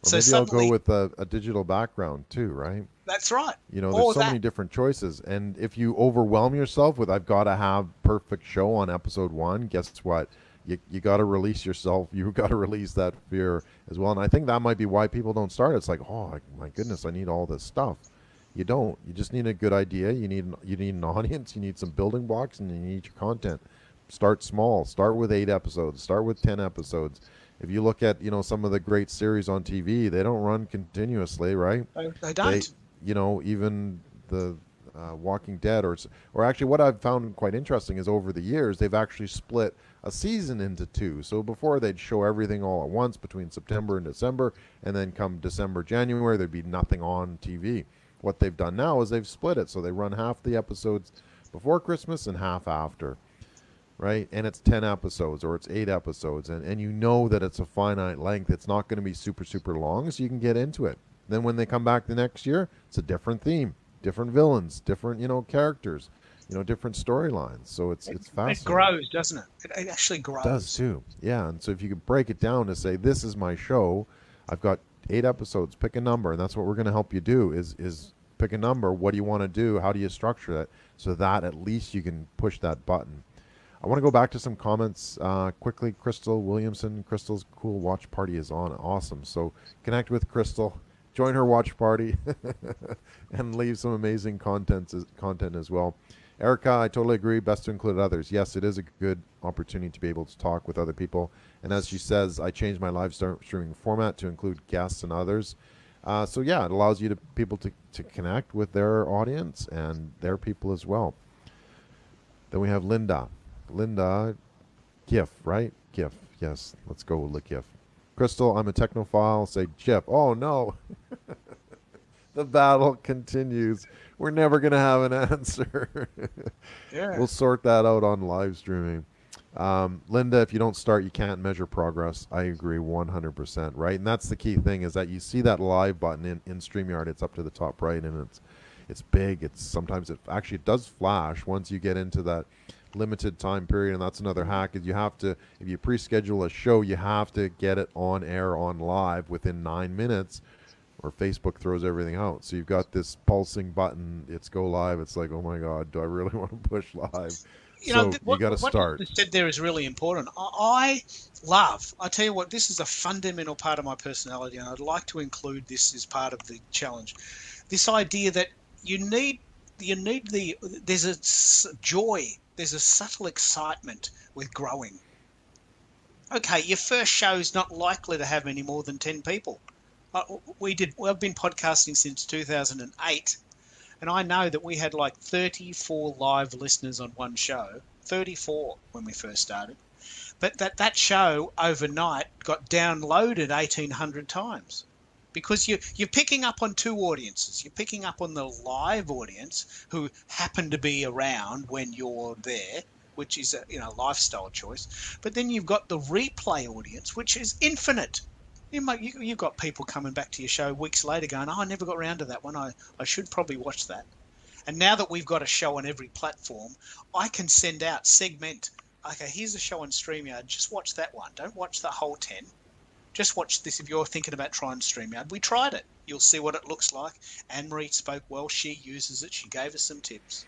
Or so maybe I'll go with a digital background too, right? That's right. There's so many different choices. And if you overwhelm yourself with, I've got to have perfect show on episode 1, guess what? You got to release yourself. You got to release that fear as well. And I think that might be why people don't start. It's like, oh my goodness, I need all this stuff. You don't. You just need a good idea. You need an audience. You need some building blocks, and you need your content. Start small. Start with 8 episodes. Start with 10 episodes. If you look at some of the great series on TV, they don't run continuously, right? They don't. Even the Walking Dead, or actually what I've found quite interesting is over the years they've actually split a season into 2. So before they'd show everything all at once between September and December, and then come December, January, there'd be nothing on TV. What they've done now is they've split it. So they run half the episodes before Christmas and half after, right? And it's 10 episodes or it's 8 episodes, and you know that it's a finite length. It's not going to be super, super long, so you can get into it. Then when they come back the next year, it's a different theme, different villains, different, characters, different storylines. So it's fascinating. It grows, doesn't it? It actually grows. It does too. Yeah. And so if you could break it down to say, this is my show, I've got 8 episodes, pick a number, and that's what we're going to help you do is pick a number. What do you want to do? How do you structure that so that at least you can push that button? I want to go back to some comments quickly. Crystal Williamson, Crystal's cool watch party is on. Awesome. So connect with Crystal, join her watch party, and leave some amazing content as well. Erica, I totally agree. Best to include others. Yes, it is a good opportunity to be able to talk with other people. And as she says, I changed my live streaming format to include guests and others. So yeah, it allows people to connect with their audience and their people as well. Then we have Linda. Linda, GIF, right? GIF. Yes, let's go with the GIF. Crystal, I'm a technophile. Say GIF. Oh no. The battle continues. We're never going to have an answer. Yeah. We'll sort that out on live streaming. Linda, if you don't start, you can't measure progress. I agree 100%, right? And that's the key thing is that you see that live button in StreamYard. It's up to the top right, and it's big. Sometimes it actually does flash once you get into that limited time period, and that's another hack is you have to, if you pre-schedule a show, you have to get it on air on live within 9 minutes, or Facebook throws everything out. So you've got this pulsing button, it's go live. It's like, oh my God, do I really want to push live? You got to start. What you said there is really important. I tell you what, this is a fundamental part of my personality, and I'd like to include this as part of the challenge. This idea that there's a joy, there's a subtle excitement with growing. Okay, your first show is not likely to have any more than 10 people. I've been podcasting since 2008, and I know that we had like 34 live listeners on one show, 34 when we first started. But that show overnight got downloaded 1,800 times because you're picking up on two audiences. You're picking up on the live audience who happen to be around when you're there, which is a lifestyle choice. But then you've got the replay audience, which is infinite. You've got people coming back to your show weeks later going, oh, I never got around to that one. I should probably watch that. And now that we've got a show on every platform, I can segment. Okay, here's a show on StreamYard. Just watch that one. Don't watch the whole 10. Just watch this if you're thinking about trying StreamYard. We tried it. You'll see what it looks like. Anne-Marie spoke well. She uses it. She gave us some tips.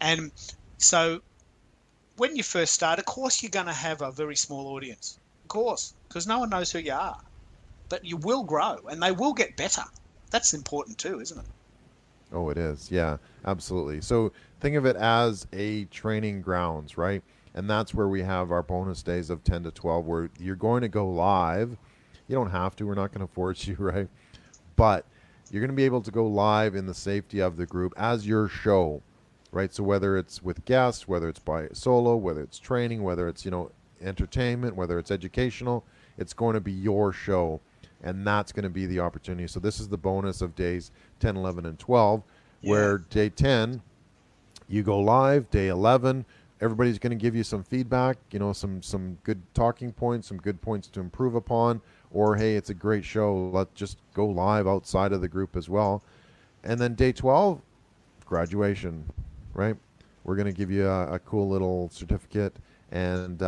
And so when you first start, of course, you're going to have a very small audience. Of course, because no one knows who you are. But you will grow, and they will get better. That's important too, isn't it? Oh, it is. Yeah, absolutely. So think of it as a training grounds, right? And that's where we have our bonus days of 10 to 12 where you're going to go live. You don't have to. We're not going to force you, right? But you're going to be able to go live in the safety of the group as your show, right? So whether it's with guests, whether it's by solo, whether it's training, whether it's, entertainment, whether it's educational, it's going to be your show. And that's going to be the opportunity. So this is the bonus of days 10, 11, and 12, where day 10, you go live. Day 11, everybody's going to give you some feedback, some good talking points, some good points to improve upon, or, hey, it's a great show. Let's just go live outside of the group as well. And then day 12, graduation, right? We're going to give you a cool little certificate and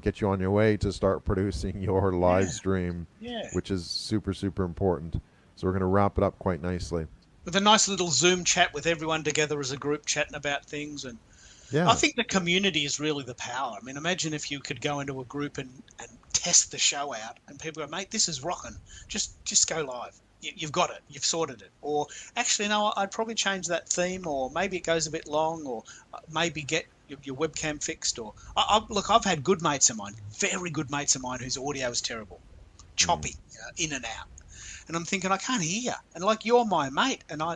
get you on your way to start producing your live stream, which is super, super important. So we're going to wrap it up quite nicely. With a nice little Zoom chat with everyone together as a group chatting about things. And I think the community is really the power. I mean, imagine if you could go into a group and test the show out and people go, mate, this is rocking. Just go live. You've got it. You've sorted it. Or actually, no, I'd probably change that theme, or maybe it goes a bit long, or maybe get your webcam fixed. Or look, I've had good mates of mine, very good mates of mine, whose audio is terrible, choppy, in and out, and I'm thinking I can't hear. And like, you're my mate, and I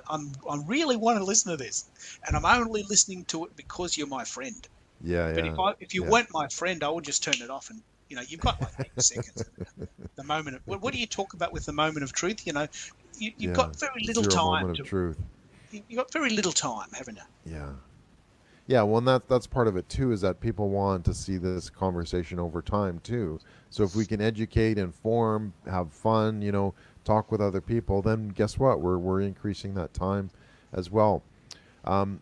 really want to listen to this, and I'm only listening to it because you're my friend. But if you weren't my friend, I would just turn it off and. You've got like 8 seconds. The moment of what do you talk about with the moment of truth? You've got very little time. Moment of truth. You've got very little time, haven't you? Yeah. Yeah, well, and that's part of it too, is that people want to see this conversation over time too. So if we can educate, inform, have fun, talk with other people, then guess what? We're increasing that time as well. Um,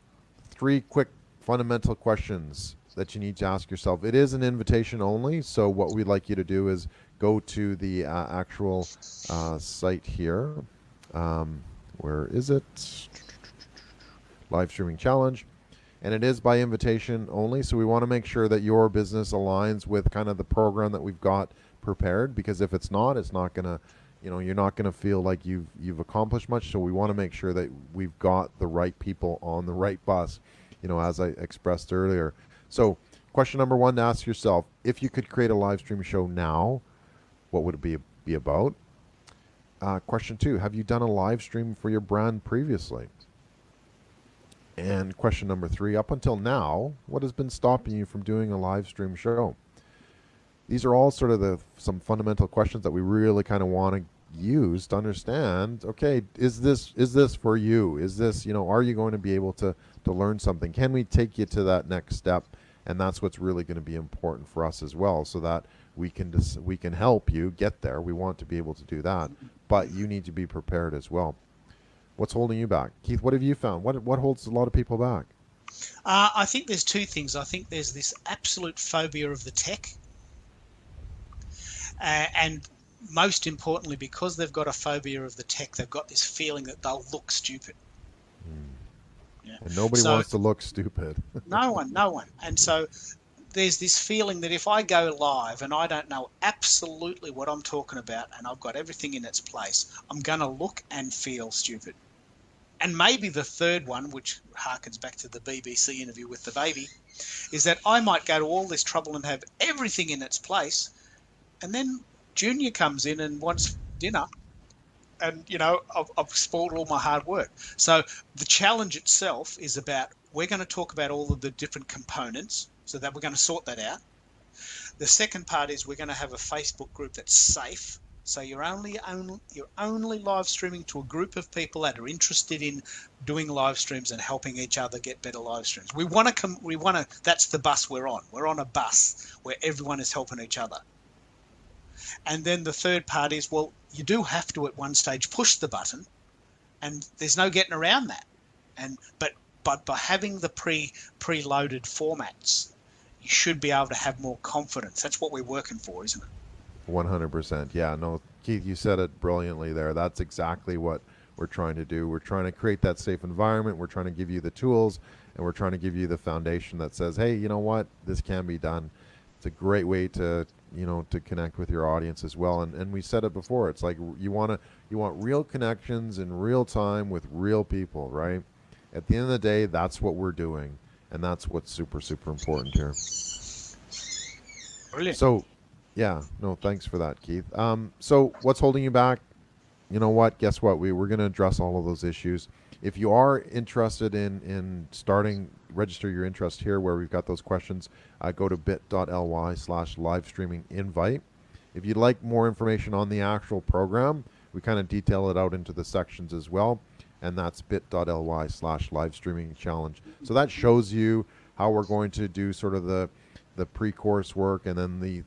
Three quick fundamental questions that you need to ask yourself. It is an invitation only, so what we'd like you to do is go to the actual site here. Where is it? Live streaming challenge. And it is by invitation only, so we want to make sure that your business aligns with kind of the program that we've got prepared, because if it's not, it's not going to, you're not going to feel like you've accomplished much. So we want to make sure that we've got the right people on the right bus, as I expressed earlier. So question number one to ask yourself: if you could create a live stream show now, what would it be about? Question two: have you done a live stream for your brand previously? And question number three: up until now, what has been stopping you from doing a live stream show? These are all sort of some fundamental questions that we really kind of want to use to understand, okay, is this for you? Is this, are you going to be able to learn something? Can we take you to that next step? And that's what's really going to be important for us as well, so that we can help you get there. We want to be able to do that, but you need to be prepared as well. What's holding you back? Keith, what have you found? What holds a lot of people back? I think there's two things. I think there's this absolute phobia of the tech. And most importantly, because they've got a phobia of the tech, they've got this feeling that they'll look stupid. Yeah. And nobody wants to look stupid. No one. And so there's this feeling that if I go live and I don't know absolutely what I'm talking about and I've got everything in its place, I'm going to look and feel stupid. And maybe the third one, which harkens back to the BBC interview with the baby, is that I might go to all this trouble and have everything in its place, and then Junior comes in and wants dinner, and I've spoiled all my hard work. So the challenge itself is about, we're going to talk about all of the different components, so that we're going to sort that out. The second part is we're going to have a Facebook group that's safe. So you're only live streaming to a group of people that are interested in doing live streams and helping each other get better live streams. We want to. That's the bus we're on. We're on a bus where everyone is helping each other. And then the third part is, well, you do have to at one stage push the button, and there's no getting around that. But by having the preloaded formats, you should be able to have more confidence. That's what we're working for, isn't it? 100%. Yeah, no, Keith, you said it brilliantly there. That's exactly what we're trying to do. We're trying to create that safe environment. We're trying to give you the tools, and we're trying to give you the foundation that says, hey, you know what? This can be done. It's a great way to connect with your audience as well. And we said it before. It's like you want real connections in real time with real people, right? At the end of the day, that's what we're doing, and that's what's super, super important here. Brilliant. So, yeah, no, thanks for that, Keith. So what's holding you back? You know what? Guess what? We're going to address all of those issues. If you are interested in starting, register your interest here where we've got those questions. Go to bit.ly/livestreaminginvite. If you'd like more information on the actual program, we kind of detail it out into the sections as well. And that's bit.ly/livestreamingchallenge. So that shows you how we're going to do sort of the pre-course work, and then the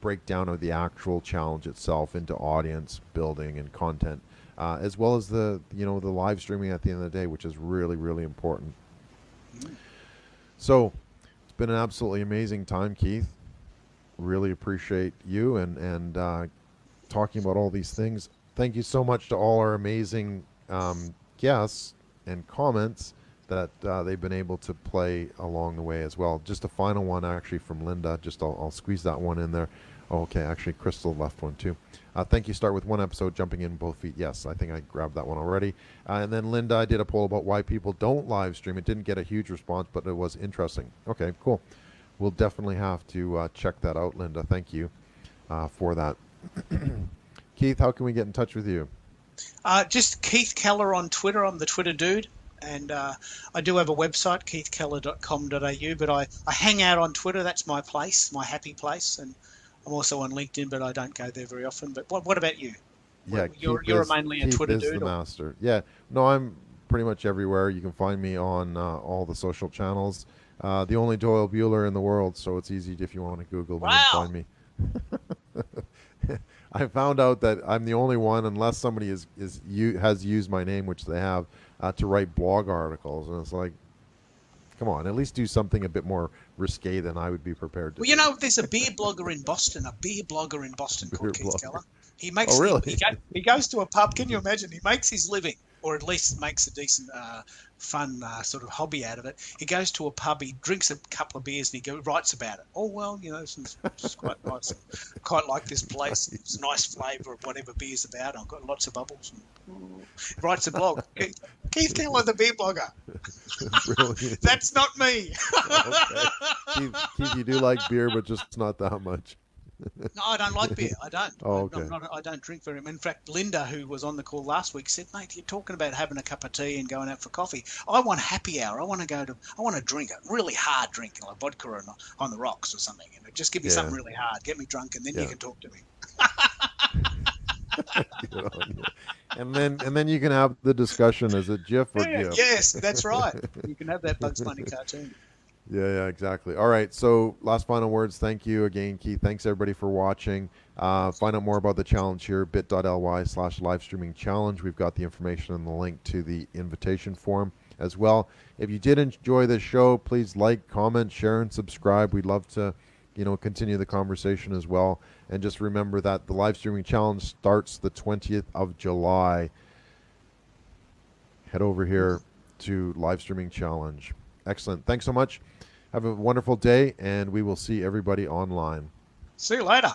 breakdown of the actual challenge itself into audience building and content, as well as the live streaming at the end of the day, which is really, really important. So it's been an absolutely amazing time, Keith. Really appreciate you and talking about all these things. Thank you so much to all our amazing guests and comments that they've been able to play along the way as well. Just a final one actually from Linda. I'll squeeze that one in there. Oh, okay, actually Crystal left one too. Thank you. Start with one episode, jumping in both feet. Yes, I think I grabbed that one already. And then Linda, I did a poll about why people don't live stream. It didn't get a huge response, but it was interesting. Okay, cool. We'll definitely have to check that out, Linda. Thank you for that. Keith, how can we get in touch with you? Just Keith Keller on Twitter. I'm the Twitter dude. And I do have a website, keithkeller.com.au, but I hang out on Twitter. That's my place, my happy place. And I'm also on LinkedIn, but I don't go there very often. But what about you? Yeah, you're mainly a Twitter dude? Keith is the master. Yeah, no, I'm pretty much everywhere. You can find me on all the social channels. The only Doyle Bueller in the world, so it's easy if you want to Google me and Wow. find me. I found out that I'm the only one, unless somebody has used my name, which they have, to write blog articles, and it's like, come on, at least do something a bit more risque than I would be prepared to Well, you do. know, there's a beer blogger in Boston, Beer called Keith blogger. Keller. He Oh, makes really? he goes to a pub. Can you imagine? He makes his living, or at least makes a decent, fun sort of hobby out of it. He goes to a pub, he drinks a couple of beers, and writes about it. Oh well, you know, it's quite nice. Quite like this place. It's a nice flavour of whatever beer's about. I've got lots of bubbles. He writes a blog. Keith Keller, the beer blogger. Brilliant. That's not me. Okay. Keith, you do like beer, but just not that much. No, I don't like beer. I don't. Oh, I'm okay. not. I don't drink very much. In fact, Linda, who was on the call last week, said, "Mate, you're talking about having a cup of tea and going out for coffee. I want happy hour. I want to drink a really hard drink, like vodka on the rocks or something. You know, just give me something Yeah. really hard, get me drunk, and then you Yeah. can talk to me." Good on you. And then you can have the discussion. Is it GIF or Yeah, GIF? yes, that's right. You can have that Bugs Bunny cartoon. Yeah, exactly. All right. So, last final words. Thank you again, Keith. Thanks everybody for watching. Find out more about the challenge here, bit.ly/livestreaming challenge. We've got the information and the link to the invitation form as well. If you did enjoy this show, please like, comment, share, and subscribe. We'd love to, continue the conversation as well. And just remember that the live streaming challenge starts the 20th of July. Head over here to live streaming challenge. Excellent. Thanks so much. Have a wonderful day, and we will see everybody online. See you later.